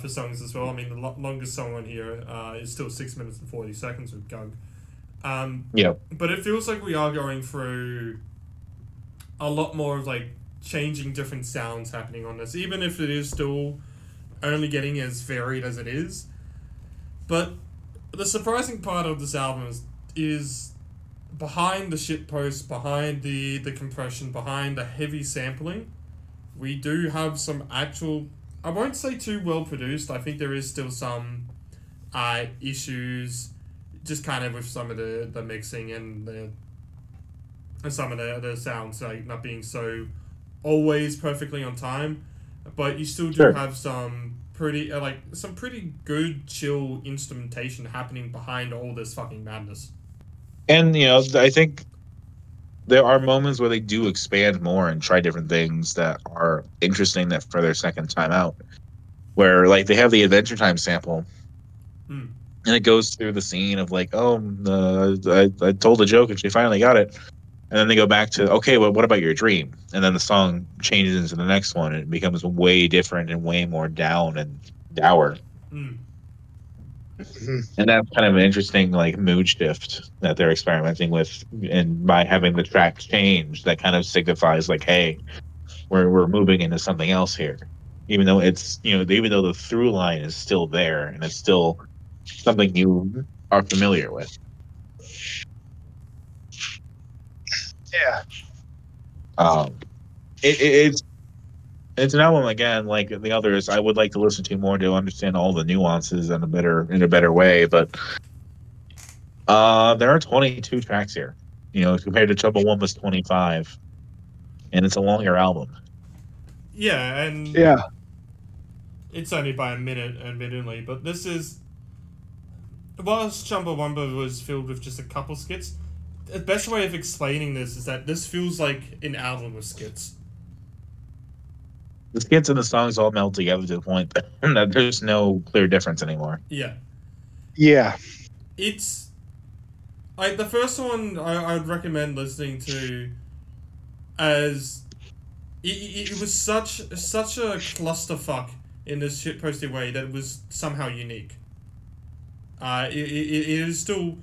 for songs as well. I mean, the longest song on here is still 6 minutes and 40 seconds with Gug. Yeah. But it feels like we are going through a lot more of, like, changing different sounds happening on this, even if it is still only getting as varied as it is. But the surprising part of this album is behind the shitpost, behind the compression, behind the heavy sampling, we do have some actual, I won't say too well produced, I think there is still some issues just kind of with some of the mixing and some of the sounds, like not being so always perfectly on time, but you still do have some pretty good chill instrumentation happening behind all this fucking madness. And I think there are moments where they do expand more and try different things that are interesting that for their second time out, where like they have the Adventure Time sample and it goes through the scene of like, I told a joke and she finally got it. And then they go back to, okay, well, what about your dream? And then the song changes into the next one, and it becomes way different and way more down and dour. And that's kind of an interesting like mood shift that they're experimenting with, and by having the track change, that kind of signifies like, hey, we're moving into something else here. Even though it's even though the through line is still there and it's still something you are familiar with. Yeah. It's an album, again, like the others, I would like to listen to more to understand all the nuances in a better way. But there are 22 tracks here, compared to Chumbawamba's 25, and it's a longer album. Yeah, and it's only by a minute, admittedly, but this is, whilst Chumbawamba was filled with just a couple skits, the best way of explaining this is that this feels like an album of skits. The skits and the songs all meld together to the point that there's no clear difference anymore. Yeah. Yeah. It's... the first one I would recommend listening to, as... It was such a clusterfuck in this shitposty way that it was somehow unique. It is still...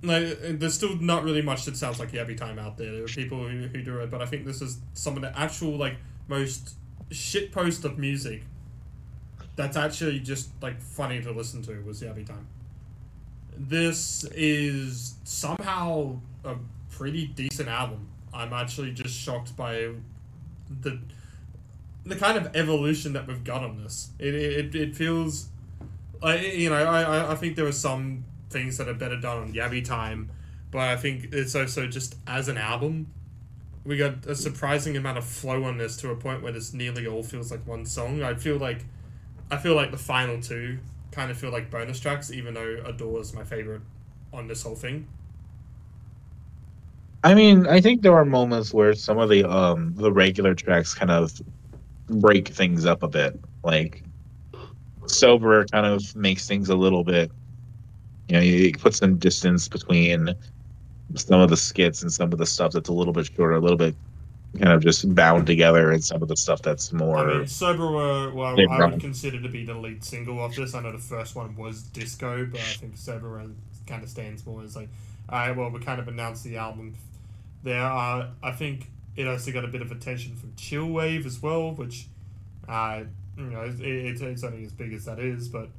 Like, there's still not really much that sounds like Every Time out there. There are people who do it, but I think this is some of the actual, like, most shitpost of music that's actually just, like, funny to listen to was Every Time. This is somehow a pretty decent album. I'm actually just shocked by the kind of evolution that we've got on this. It feels like, I think there were some things that are better done on Yabby Time, but I think it's also just as an album, we got a surprising amount of flow on this to a point where this nearly all feels like one song. I feel like the final two kind of feel like bonus tracks, even though Adore is my favorite on this whole thing. I mean, I think there are moments where some of the regular tracks kind of break things up a bit. Like Sober kind of makes things a little bit, you put some distance between some of the skits and some of the stuff that's a little bit shorter, a little bit kind of just bound together, and some of the stuff that's more. I mean, Sober, well, I would consider to be the lead single of this. I know the first one was Disco, but I think Sober kind of stands more as like, alright, well, we kind of announced the album there. I think it also got a bit of attention from Chillwave as well, which, it's only as big as that is, but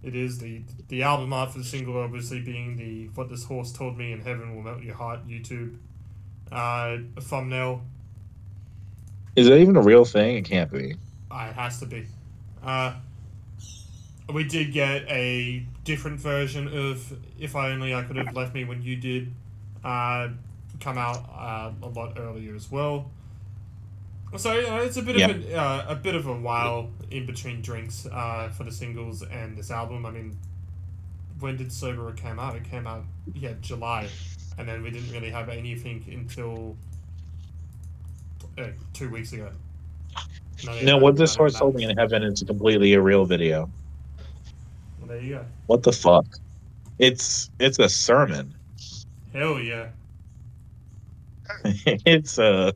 it is the album art for the single, obviously being the What This Horse Told Me in Heaven Will Melt Your Heart YouTube thumbnail. Is that even a real thing? It can't be. It has to be. We did get a different version of If I Only I Could Have Left Me When You Did come out a lot earlier as well. So it's a bit of a while in between drinks for the singles and this album. I mean, when did Sober come out? It came out July, and then we didn't really have anything until 2 weeks ago. What This Horse Told Me in Heaven is completely a real video. Well, there you go. What the fuck? It's a sermon. Hell yeah. It's a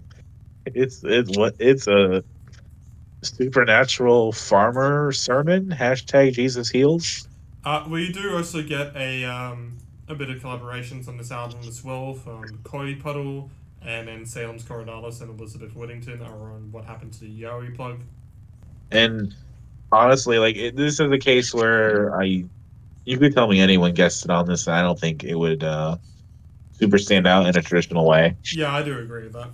supernatural farmer sermon. # Jesus heals. We do also get a bit of collaborations on this album as well from Koi Puddle, and then Salem's Coronalis and Elizabeth Whittington are on What Happened to the Yowie Plug. And honestly, this is a case where you could tell me anyone guessed it on this, and I don't think it would super stand out in a traditional way. Yeah, I do agree with that.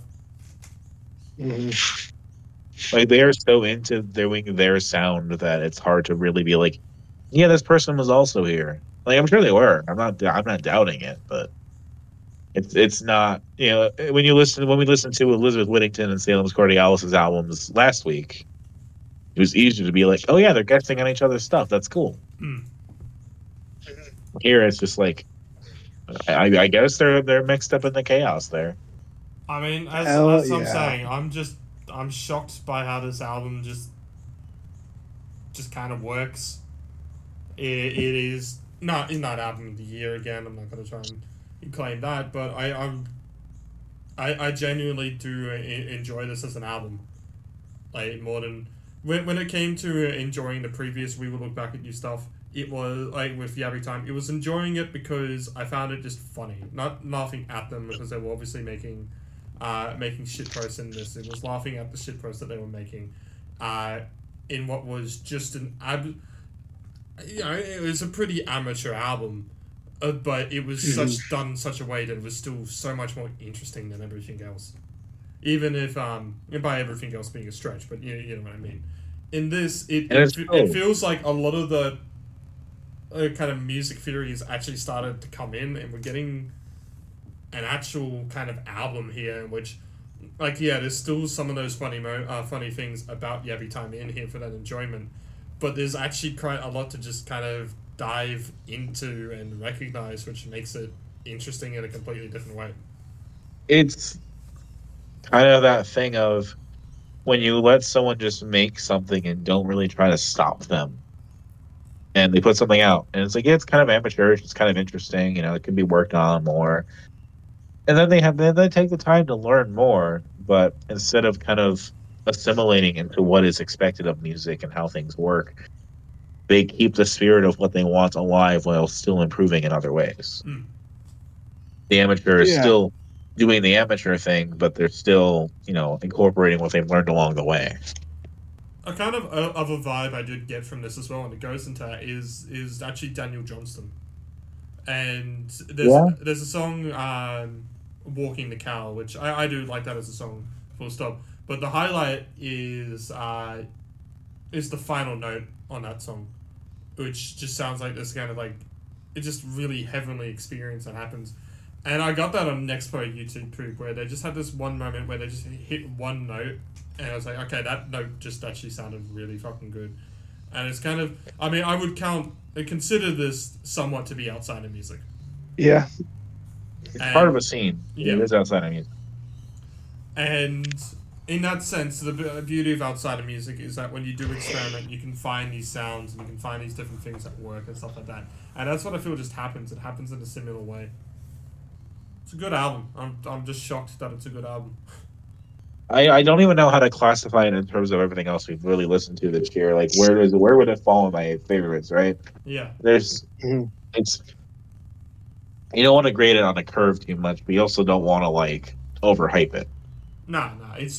Mm-hmm. They are so into doing their sound that it's hard to really be like, yeah, this person was also here. I'm sure they were. I'm not doubting it, but it's not. When we listened to Elizabeth Whittington and Salem's Cordialis' albums last week, it was easier to be like, oh yeah, they're guesting on each other's stuff. That's cool. Mm. Here it's just like, I guess they're mixed up in the chaos there. I mean, as I'm saying, I'm shocked by how this album just kind of works. It is not album of the year again. I'm not going to try and claim that, but I genuinely do enjoy this as an album. More than when it came to enjoying the previous We Will Look Back at You stuff. It was with Yabby Time. It was enjoying it because I found it just funny, not laughing at them because they were obviously making shit posts in this. It was laughing at the shit posts that they were making, in what was just it was a pretty amateur album, but it was done in such a way that it was still so much more interesting than everything else. Even if by everything else being a stretch, but you know what I mean. In this, it feels like a lot of the kind of music theory has actually started to come in, and we're getting an actual kind of album here in which, there's still some of those funny things about Yabby Time in here for that enjoyment, but there's actually quite a lot to just kind of dive into and recognize, which makes it interesting in a completely different way. It's kind of that thing of when you let someone just make something and don't really try to stop them, and they put something out, and it's like, it's kind of amateurish, it's kind of interesting, it can be worked on more. And then they take the time to learn more, but instead of kind of assimilating into what is expected of music and how things work, they keep the spirit of what they want alive while still improving in other ways. Mm. The amateur is still doing the amateur thing, but they're still, incorporating what they've learned along the way. A kind of a vibe I did get from this as well, and it goes into that, is actually Daniel Johnston. And there's a song, Walking the Cow, which I do like that as a song, full stop. But the highlight is the final note on that song, which just sounds like this kind of it's just really heavenly experience that happens. And I got that on Nexpo YouTube poop, where they just had this one moment where they just hit one note, and I was like, okay, that note just actually sounded really fucking good. And it's kind of, I would consider this somewhat to be outside of music. Yeah. It's part of a scene. Yeah. It is outside of music. And in that sense, the beauty of outside of music is that when you do experiment, you can find these sounds and you can find these different things that work and stuff like that. And that's what I feel just happens. It happens in a similar way. It's a good album. I'm just shocked that it's a good album. I don't even know how to classify it in terms of everything else we've really listened to this year. Like, where would it fall in my favorites, right? Yeah. It's you don't want to grade it on a curve too much, but you also don't want to like overhype it. No. It's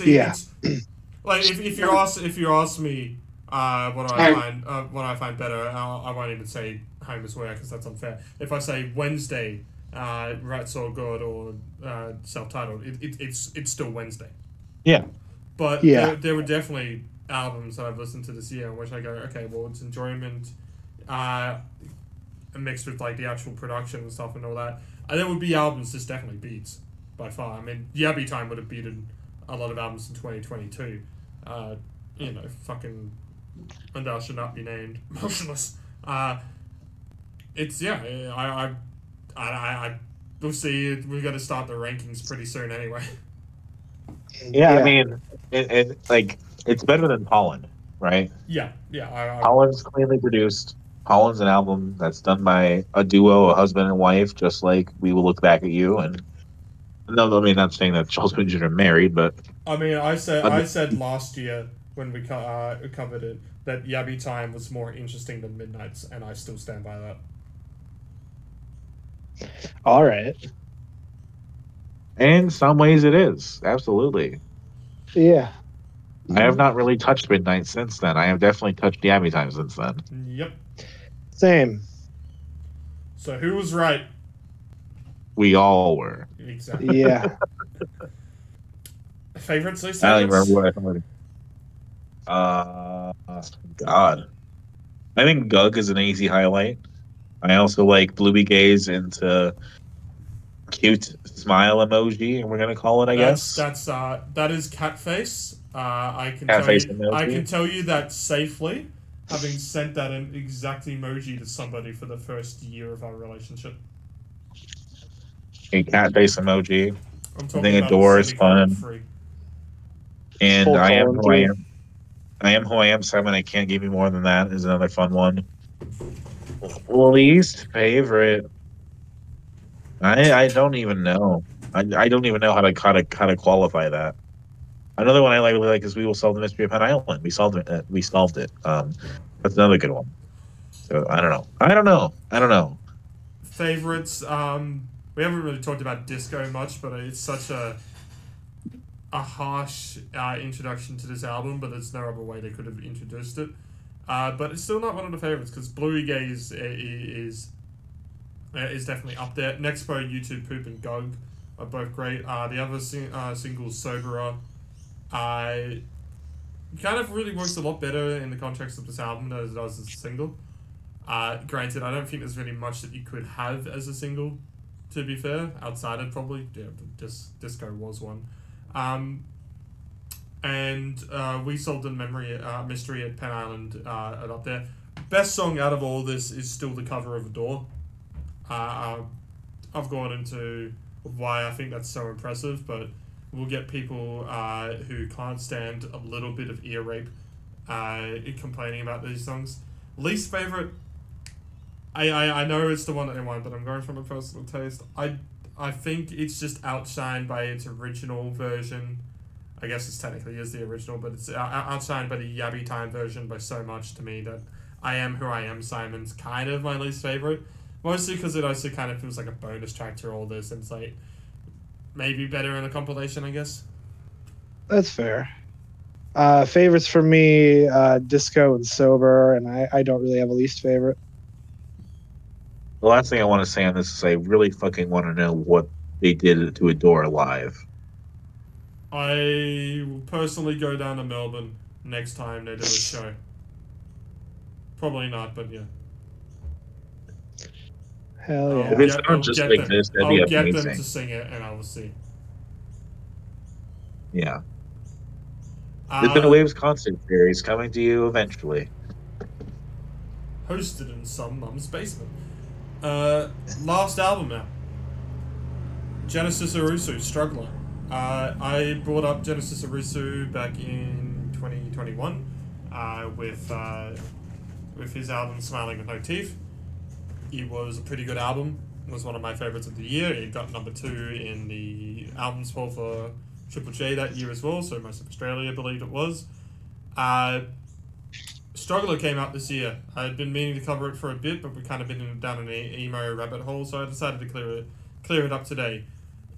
like if you ask me what I find better, I won't even say Homer's Work because that's unfair. If I say Wednesday, Ritz or God or self-titled, it's still Wednesday. Yeah. But there were definitely albums that I've listened to this year in which I go, okay, well, it's enjoyment mixed with like the actual production and stuff and all that. And there would be albums this definitely beats by far. I mean, Yabby Time would have beaten a lot of albums in 2022. Fucking And Thou Should Not Be Named, Motionless. It's, yeah, we'll see. We've got to start the rankings pretty soon anyway. Yeah, I mean, it's better than Pollen, right? Yeah. Pollen's cleanly produced. Pollen's an album that's done by a duo, a husband and wife, just like We Will Look Back at You. And no, I mean, not saying that Charles and June are married, but I mean, I said last year when we covered it that Yabby Time was more interesting than Midnight's, and I still stand by that. All right. In some ways, it is absolutely. Yeah. I have not really touched Midnight since then. I have definitely touched Yabby Time since then. Yep. Same. So who was right? We all were. Exactly. Yeah. Favorites? I don't even remember what I thought. God. I think Gug is an easy highlight. I also like Bluey Gaze into cute smile emoji, and we're gonna call it, I guess. That is Catface. I can tell you that safely, having sent that exact emoji to somebody for the first year of our relationship. A Catface emoji. I think Adore is fun. And I am who I am. I am who I am, Simon. I can't give you more than that. Is another fun one. Least favorite. I don't even know. I don't even know how to qualify that. Another one I really like is We Will Solve the Mystery of Penn Island. We solved it. That's another good one. So I don't know. Favorites. We haven't really talked about disco much, but it's such a harsh introduction to this album. But there's no other way they could have introduced it. But it's still not one of the favorites because Bluey Gaze is definitely up there. Nexpo, YouTube Poop, and Gug are both great. The other singles, Soberer, kind of really works a lot better in the context of this album than it does as a single. Granted, I don't think there's really much that you could have as a single, to be fair, outside of probably. Yeah, Disco was one. And We Solved the Mystery at Penn Island are up there. Best song out of all this is still the cover of Adore. I've gone into why I think that's so impressive, but we'll get people who can't stand a little bit of ear rape complaining about these songs. Least favorite, I know it's the one that I want, but I'm going from a personal taste. I think it's just outshined by its original version. I guess it technically is the original, but it's outshined by the Yabby Time version by so much to me that I Am Who I Am, Simon's kind of my least favorite. Mostly because it also kind of feels like a bonus track to all this, and it's like maybe better in a compilation, I guess. That's fair. Favorites for me, Disco and Sober, and I don't really have a least favorite. The last thing I want to say on this is I really fucking want to know what they did to Adore live. I will personally go down to Melbourne next time they do a show. Probably not, but yeah. Hell yeah. If it's not just like this, that'd be amazing. I'll get them to sing it, and I will see. Yeah. The Been Waves concert series coming to you eventually. Hosted in some mum's basement. Last album now. Genesis Owusu, Struggler. I brought up Genesis Owusu back in 2021 with his album Smiling with No Teeth. It was a pretty good album. was one of my favorites of the year. It got number 2 in the albums poll for Triple J that year as well, so most of Australia believed it was. Struggler came out this year. I had been meaning to cover it for a bit, but we kind of been down an emo rabbit hole, so I decided to clear it up today.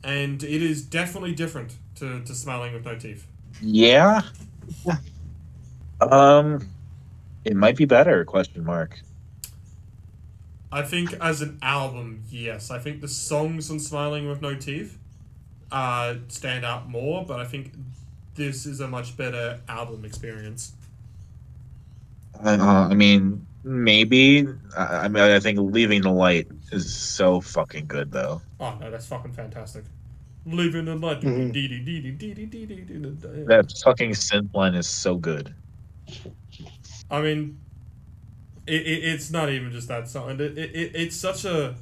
And it is definitely different to Smiling with No Teeth. Yeah. It might be better, question mark. I think as an album, yes. I think the songs on Smiling with No Teeth stand out more, but I think this is a much better album experience. I mean, maybe. I think Leaving the Light is so fucking good, though. Oh, no, that's fucking fantastic. Leaving the Light. That fucking synth line is so good. I mean, it's not even just that song. It's such a...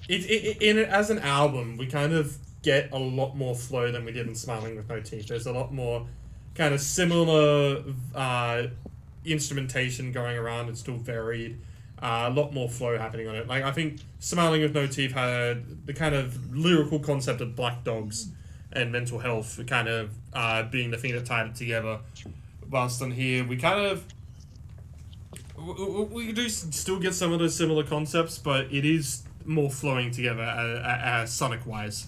as an album, we kind of get a lot more flow than we did in Smiling with No Teeth. There's a lot more kind of similar instrumentation going around. It's still varied. A lot more flow happening on it. Like, I think Smiling with No Teeth had the kind of lyrical concept of black dogs and mental health kind of being the thing that tied it together. Whilst on here, we kind of... We do still get some of those similar concepts, but it is more flowing together sonic-wise.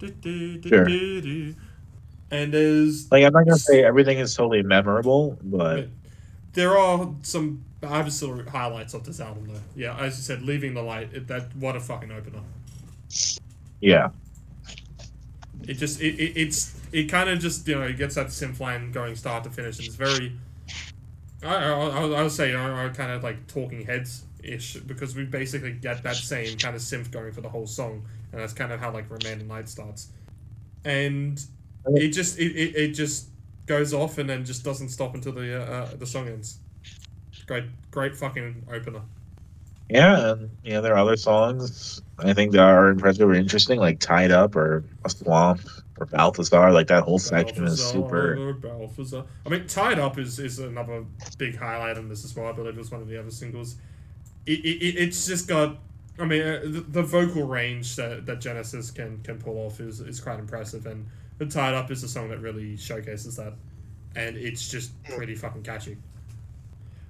Sure. And there's... Like, I'm not going to say everything is totally memorable, but... There are some absolute highlights of this album, though. Yeah, as you said, Leaving the Light, what a fucking opener. Yeah. It kind of just, it gets that synth line going start to finish, and it's very... I would say, kind of like Talking Heads-ish, because we basically get that same kind of synth going for the whole song, and that's kind of how, like, Remain the Night starts. And it just goes off and then just doesn't stop until the song ends. Great fucking opener. Yeah, and there are other songs I think that are impressive or interesting, like Tied Up or A Swamp or Balthazar. Like, that whole section is super... Balthazar. I mean, Tied Up is another big highlight in this as well. I believe it was one of the other singles. It's just got... I mean, the vocal range that Genesis can pull off is quite impressive, and the Tied Up is a song that really showcases that, and it's just pretty fucking catchy.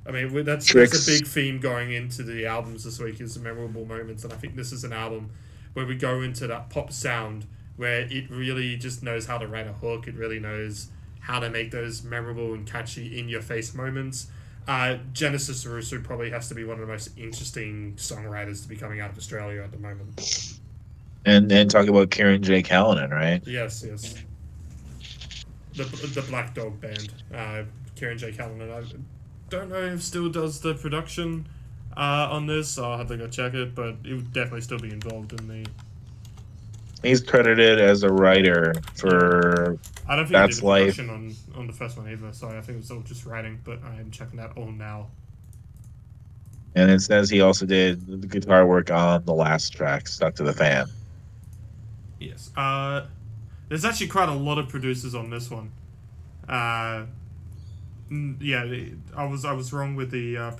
I mean, that's a big theme going into the albums this week, is memorable moments, and I think this is an album where we go into that pop sound where it really just knows how to write a hook. It really knows how to make those memorable and catchy in-your-face moments. Genesis Owusu probably has to be one of the most interesting songwriters to be coming out of Australia at the moment. And talking about Kieran J. Callanan, right? Yes. The Black Dog Band. Kieran J. Callanan. I don't know if still does the production on this. I'll have to go check it, but it would definitely still be involved in the... He's credited as a writer for I don't think That's he did Life. production on the first one either, so I think it was all just writing, but I am checking that all now. And it says he also did the guitar work on the last track, Stuck to the Fan. Yes. There's actually quite a lot of producers on this one. Yeah, I was wrong with the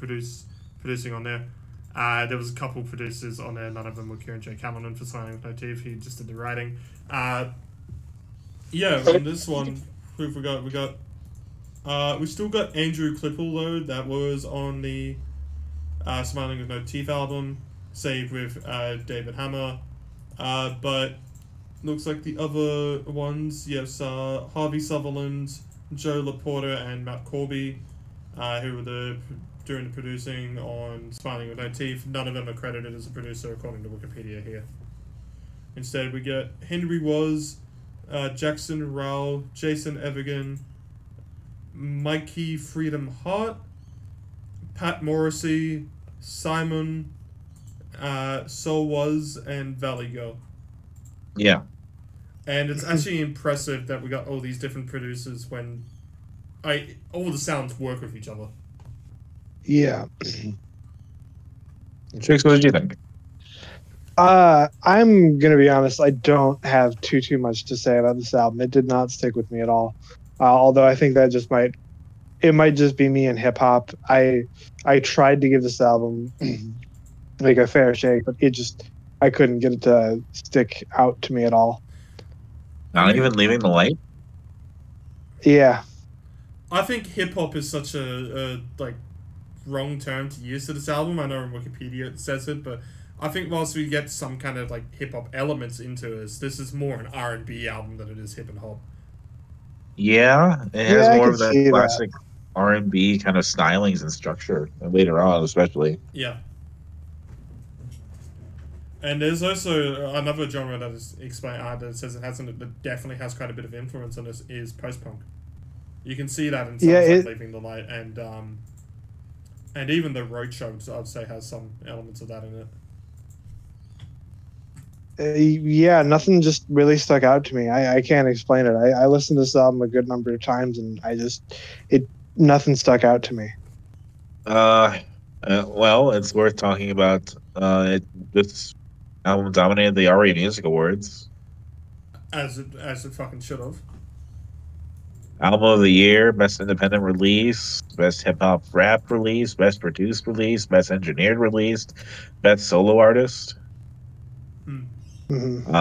producing on there. There was a couple producers on there. None of them were Kieran J. Callanan for Smiling with No Teeth. He just did the writing. Yeah, on this one, who we got? We still got Andrew Clipple though. That was on the Smiling with No Teeth album, saved with David Hammer. But looks like the other ones, yes, Harvey Sutherland, Joe Laporta, and Matt Corby, who were doing the producing on Smiling with No Teeth. None of them are credited as a producer according to Wikipedia here. Instead, we get Henry Was, Jackson Rowell, Jason Evergan, Mikey Freedom Hart, Pat Morrissey, Simon, So Was, and Valley Girl. Yeah. And it's actually impressive that we got all these different producers when all the sounds work with each other. Yeah. Trix, what did you think? I'm gonna be honest. I don't have too much to say about this album. It did not stick with me at all. Although I think that might just be me and hip hop. I tried to give this album like a fair shake, but I couldn't get it to stick out to me at all. Not even leaving the light? Yeah. I think hip hop is such a like wrong term to use to this album. I know in Wikipedia it says it, but I think whilst we get some kind of like hip hop elements into this is more an R&B album than it is hip and hop. Yeah, it has Yeah, I more can of that see classic R&B kind of stylings and structure, and later on especially. Yeah. And there's also another genre that is explained that says that definitely has quite a bit of influence on this is post-punk. You can see that in songs like Leaving the Light and even the Roadshow, I'd say, has some elements of that in it. Yeah, nothing just really stuck out to me. I can't explain it. I listened to this album a good number of times, and nothing stuck out to me. Well, it's worth talking about. This album dominated the ARIA Music Awards. As it fucking should have. Album of the Year, Best Independent Release, Best Hip Hop Rap Release, Best Produced Release, Best Engineered Release, Best Solo Artist. Mm-hmm.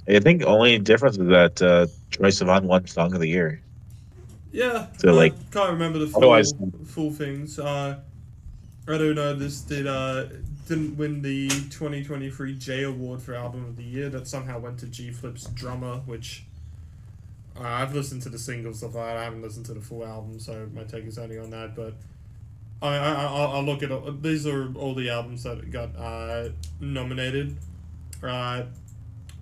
I think only difference is that Troye Sivan won Song of the Year. Yeah, so I can't remember the full things. I don't know. This didn't win the 2023 J Award for Album of the Year. That somehow went to G Flip's Drummer, which I've listened to the singles of that. I haven't listened to the full album, so my take is only on that. But I'll look at these are all the albums that got nominated. Troye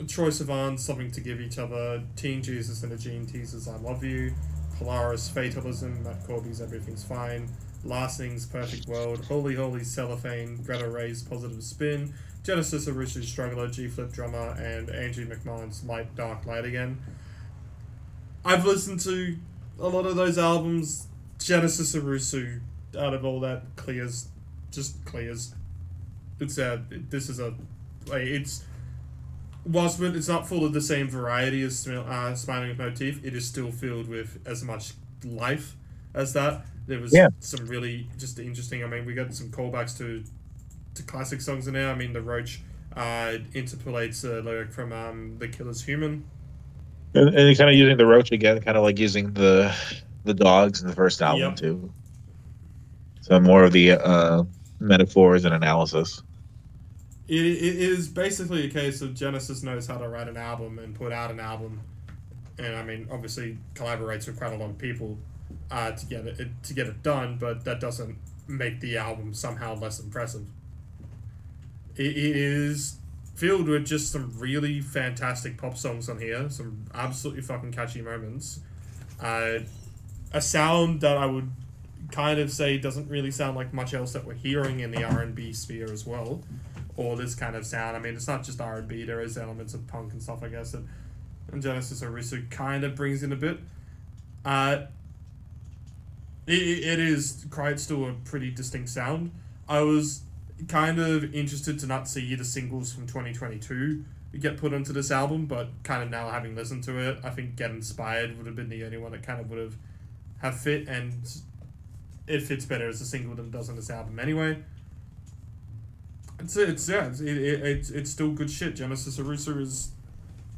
Sivan, Something to Give Each Other, Teen Jesus and the Gene Teasers, I Love You, Polaris, Fatalism, Matt Corby's Everything's Fine, Last Things, Perfect World, Holy Holy, Cellophane, Greta Ray's Positive Spin, Genesis Owusu, Struggler, G-Flip Drummer, and Andrew McMahon's Light Dark Light Again. I've listened to a lot of those albums. Genesis Owusu, out of all that, clears. Whilst it's not full of the same variety as Smiling with Motif, it is still filled with as much life as that. There was some really just interesting. I mean, we got some callbacks to classic songs in there. I mean, the Roach interpolates a lyric from The Killer's Human. And he's kind of using the Roach again, kind of like using the dogs in the first album too. So more of the metaphors and analysis. It is basically a case of Genesis knows how to write an album and put out an album, and I mean, obviously collaborates with quite a lot of people to get it done, but that doesn't make the album somehow less impressive. It is filled with just some really fantastic pop songs on here, some absolutely fucking catchy moments, a sound that I would kind of say doesn't really sound like much else that we're hearing in the R&B sphere as well. Or this kind of sound. I mean, it's not just R&B. There is elements of punk and stuff, I guess, that Genesis Owusu kind of brings in a bit. It is quite still a pretty distinct sound. I was kind of interested to not see the singles from 2022 get put onto this album, but kind of now having listened to it, I think Get Inspired would have been the only one that kind of would have fit, and it fits better as a single than it does on this album anyway. It's still good shit. Genesis Owusu is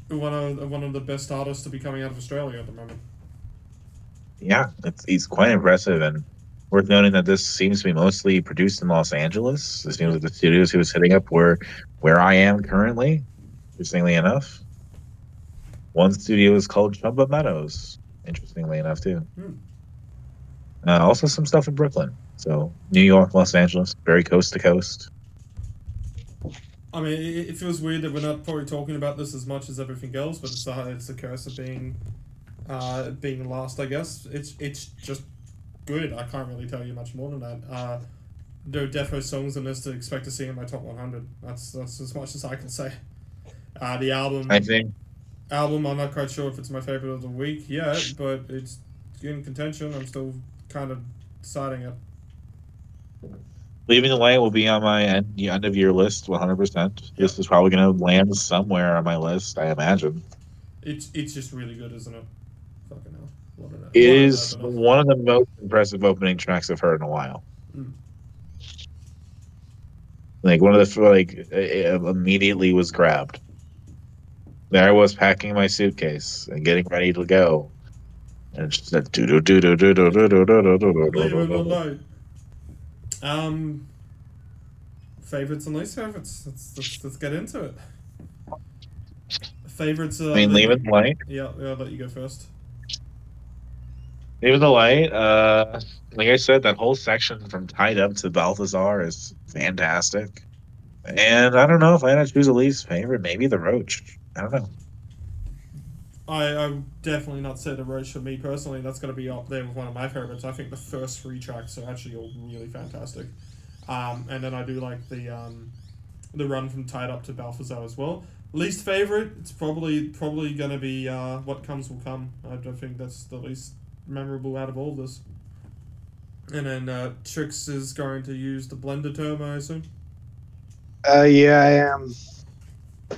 one of the best artists to be coming out of Australia at the moment. Yeah, he's quite impressive, and worth noting that this seems to be mostly produced in Los Angeles. It seems like the studios he was hitting up were where I am currently, interestingly enough. One studio is called Chumba Meadows, interestingly enough, too. Also some stuff in Brooklyn. So New York, Los Angeles, very coast to coast. I mean, it feels weird that we're not probably talking about this as much as everything else, but it's the curse of being last, I guess. It's just good. I can't really tell you much more than that. There are defo songs in this to expect to see in my top 100. That's as much as I can say. The album, I'm not quite sure if it's my favorite of the week yet, but it's in contention. I'm still kind of deciding it. Leaving the Light will be on my end of year list 100%. This is probably going to land somewhere on my list, I imagine. It's just really good, isn't it? Fucking hell. It is one of the most impressive opening tracks I've heard in a while. Like one of the it immediately was grabbed. There I was packing my suitcase and getting ready to go, and it just said do do do do do do do do do do Leave it do. alone. Favorites and least favorites. Let's get into it. Favorites. I mean, leaving the light. Yeah, I'll let you go first. Leaving the light. Like I said, that whole section from Tied Up to Balthazar is fantastic. And I don't know if I had to choose a least favorite. Maybe the Roach. I don't know. I would definitely not say the Roach for me personally. That's going to be up there with one of my favorites. I think the first 3 tracks are actually all really fantastic. And then I do like the run from Tied Up to Balthazar as well. Least favorite, it's probably going to be What Comes Will Come. I don't think that's the least memorable out of all this. And then Trix is going to use the blender term, I assume. Yeah, I am. All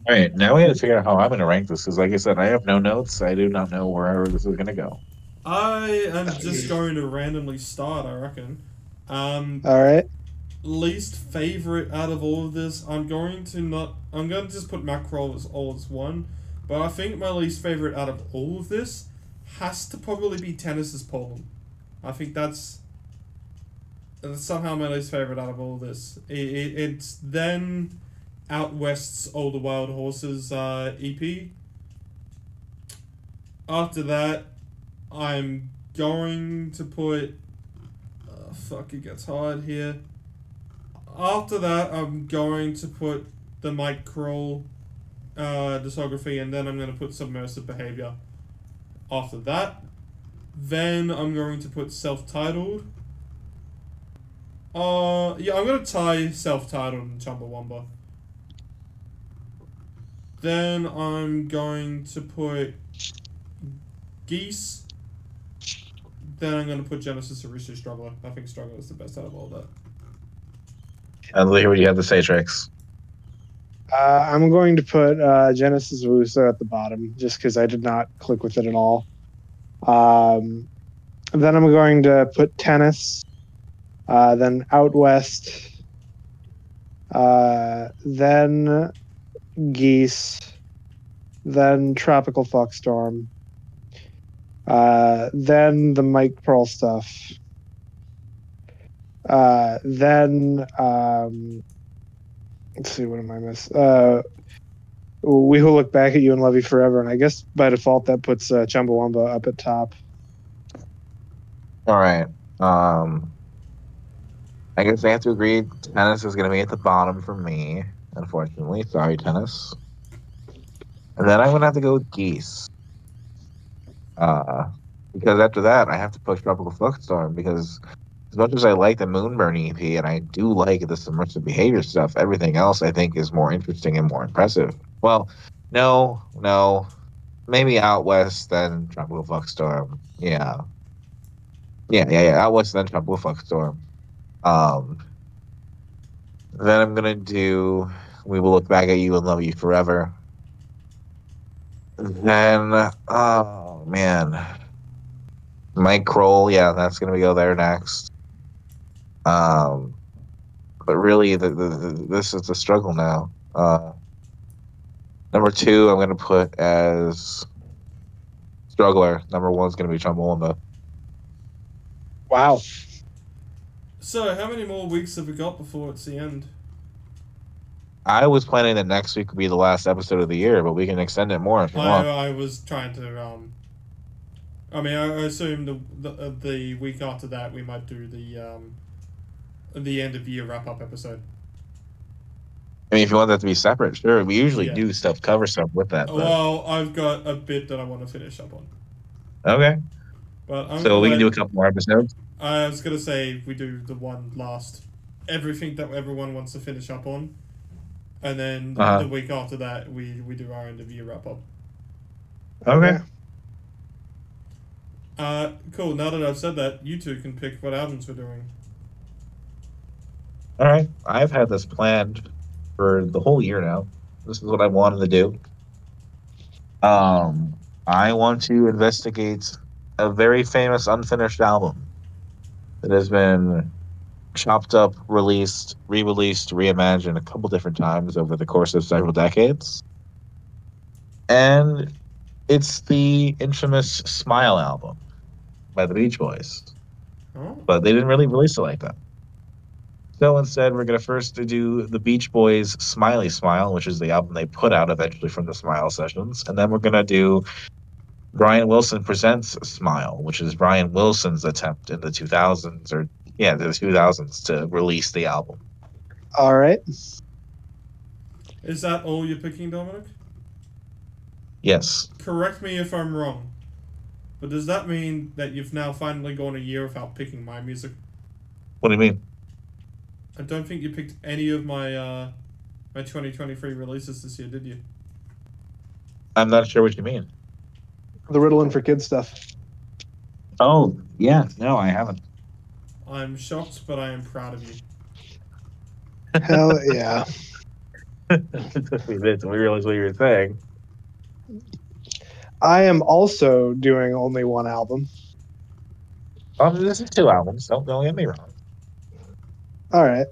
right, now we have to figure out how I'm going to rank this because, like I said, I have no notes. I do not know where this is going to go. I am just going to randomly start, I reckon. All right. Least favorite out of all of this, I'm going to just put Krol as all as one, but I think my least favorite out of all of this has to probably be Tennis's Pollen. I think that's somehow my least favorite out of all of this. It's then Outwest's All the Wild Horses EP. After that, I'm going to put... fuck, it gets hard here. After that, I'm going to put the Krol discography, and then I'm going to put Submersive Behaviour. After that, then I'm going to put Self-Titled. Yeah, I'm going to tie Self-Titled and Chumbawamba. Then I'm going to put Geese. Then I'm going to put Genesis Owusu Struggler. I think Struggler is the best out of all that. I'd like what you have to say, Trix. I'm going to put Genesis Owusu at the bottom, just because I did not click with it at all. Then I'm going to put Tennis, then Outwest, then Geese, then Tropical Fuckstorm, then the Krol stuff, then let's see, what am I missing? We Who Look Back at You and Love You Forever, and I guess by default that puts Chumbawamba up at top. All right. I guess I have to agree. Tennis is going to be at the bottom for me, unfortunately. Sorry, Tennis. And then I'm going to have to go with Geese. Because after that, I have to push Tropical Fuckstorm, because as much as I like the Moonburn EP and I do like the Submersive Behaviour stuff, everything else I think is more interesting and more impressive. Well, no. Maybe Out West, then Tropical Fuckstorm. Yeah. Out West, then Tropical Fuckstorm. Then I'm going to do We Will Look Back at You and Love You Forever. Then, oh, man. Krol, yeah, that's going to go there next. But really, this is the struggle now. Number 2, I'm going to put as Struggler. Number 1 is going to be Chumbawamba. Wow. So, how many more weeks have we got before it's the end? I was planning that next week would be the last episode of the year, but we can extend it more if you want. I was trying to, I assume the week after that we might do the end of year wrap-up episode. I mean, if you want that to be separate, sure. We usually do cover stuff with that. But... Well, I've got a bit that I want to finish up on. Okay. But so we can do a couple more episodes? I was going to say we do the one last, everything that everyone wants to finish up on. And then the week after that, we do our end of year wrap-up. Okay. Cool. Now that I've said that, you two can pick what albums we're doing. All right. I've had this planned for the whole year now. This is what I wanted to do. I want to investigate a very famous unfinished album that has been chopped up, released, re-released, reimagined a couple different times over the course of several decades. And it's the infamous Smile album by the Beach Boys. Oh. But they didn't really release it like that. So instead, we're going to first do the Beach Boys' Smiley Smile, which is the album they put out eventually from the Smile sessions. And then we're going to do Brian Wilson Presents Smile, which is Brian Wilson's attempt in the 2000s, the 2000s, to release the album. All right. Is that all you're picking, Dominic? Yes. Correct me if I'm wrong, but does that mean that you've now finally gone a year without picking my music? What do you mean? I don't think you picked any of my my 2023 releases this year, did you? I'm not sure what you mean. The Ritalin for Kids stuff. Oh, yeah. No, I haven't. I'm shocked, but I am proud of you. Hell yeah. It took me a bit to realize what you were saying. I am also doing only one album. This is 2 albums. Don't get me wrong. All right.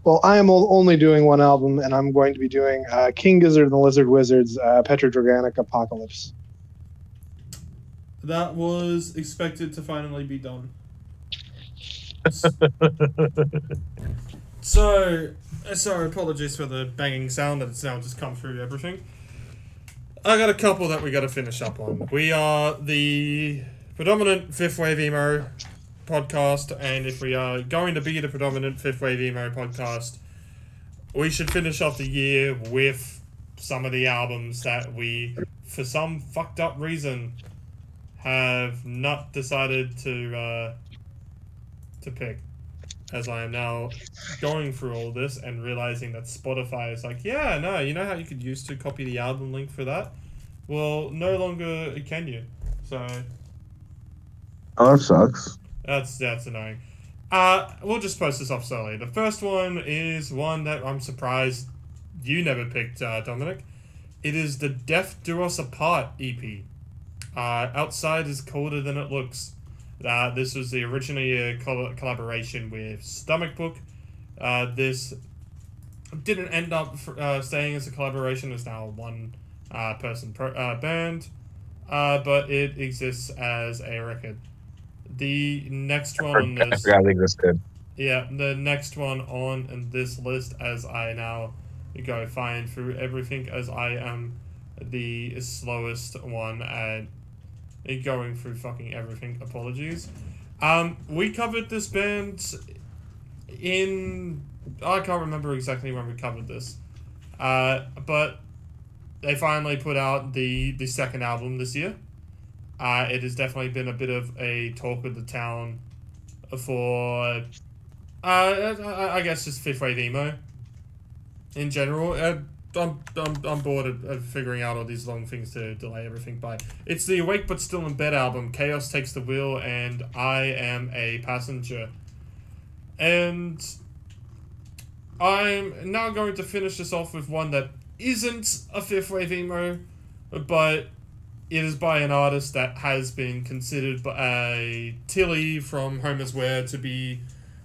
Well, I am only doing one album, and I'm going to be doing King Gizzard and the Lizard Wizard's Petrodraganic Apocalypse. That was expected to finally be done. So, apologies for the banging sound that's now just come through everything. I got a couple that we got to finish up on. We are the predominant fifth wave emo podcast, and if we are going to be the predominant fifth wave emo podcast, we should finish off the year with some of the albums that we, for some fucked up reason, have not decided to pick. As I am now going through all this and realizing that Spotify is like, yeah, no, you know how you could use to copy the album link for that? Well, no longer can you. So Oh, that sucks. that's annoying. We'll just post this off slowly. The first one is one that I'm surprised you never picked, Dominic. It is the Death Do Us Apart EP. Outside is colder than it looks. This was originally a collaboration with Stomach Book. This didn't end up staying as a collaboration. It's now a one-person band, but it exists as a record. The next one on this... I forgot it existed. Yeah, the next one on this list, as I now go find through everything, as I am the slowest one at going through fucking everything. Apologies. We covered this band in... I can't remember exactly when we covered this. But they finally put out the second album this year. It has definitely been a bit of a talk of the town for... I guess just fifth wave emo in general. I'm bored of figuring out all these long things to delay everything by. It's the Awake But Still in Bed album, Chaos Takes the Wheel, and I Am a Passenger. And I'm now going to finish this off with one that isn't a fifth wave emo, but it is by an artist that has been considered by Tilly from Homer's Ware to be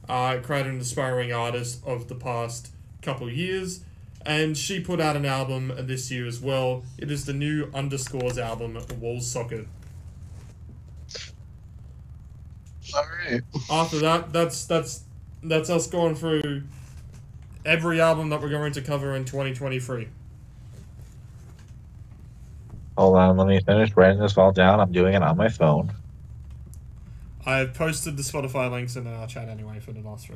quite an aspiring artist of the past couple years. And she put out an album this year as well. It is the new Underscores album, Wall Socket. All right. After that, that's us going through every album that we're going to cover in 2023. Hold on, let me finish writing this all down. I'm doing it on my phone. I've posted the Spotify links in our chat anyway for the last three.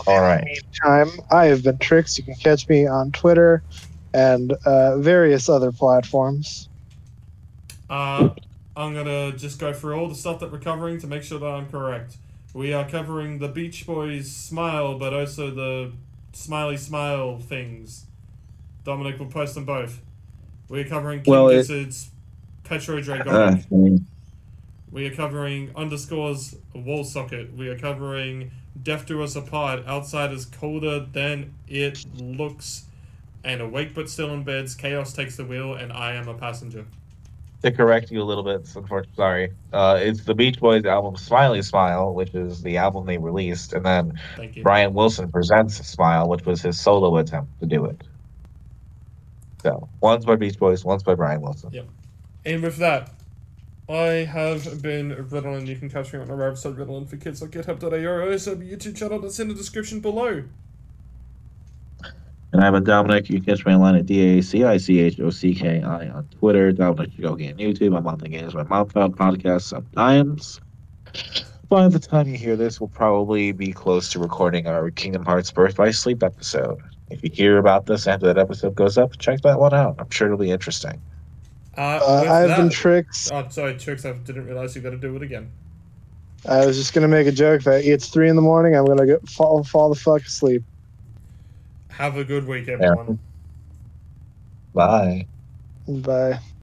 All right. Meantime, I have been Trix. You can catch me on Twitter and various other platforms. I'm gonna just go through all the stuff that we're covering to make sure that I'm correct. We are covering the Beach Boys Smile, but also the Smiley Smile things. Dominic will post them both. We're covering King Gizzard's Petrodraganic. We are covering Underscores Wall Socket. We are covering Death Do Us Apart, Outside is Colder Than It Looks, and Awake But Still in Bed's Chaos Takes the Wheel, and I Am a Passenger. To correct you a little bit, unfortunately, sorry. It's the Beach Boys album Smiley Smile, which is the album they released, and then Thank you. Brian Wilson presents Smile, which was his solo attempt to do it. So, one's by Beach Boys, one's by Brian Wilson. Yep. And with that, I have been Ritalin. You can catch me on our website, Ritalin for Kids on GitHub.io. I also have a YouTube channel that's in the description below. And I'm Dominic. You can catch me online at DACICHOCKI on Twitter, Dominic Chigogi on YouTube. I'm on the Games My Mom Found podcast sometimes. By the time you hear this, we'll probably be close to recording our Kingdom Hearts Birth by Sleep episode. If you hear about this after that episode goes up, check that one out. I'm sure it'll be interesting. I've been Trix. Oh, sorry, Trix. I didn't realize you got to do it again. I was just gonna make a joke that it's 3 in the morning. I'm gonna fall the fuck asleep. Have a good week, everyone. Bye. Bye.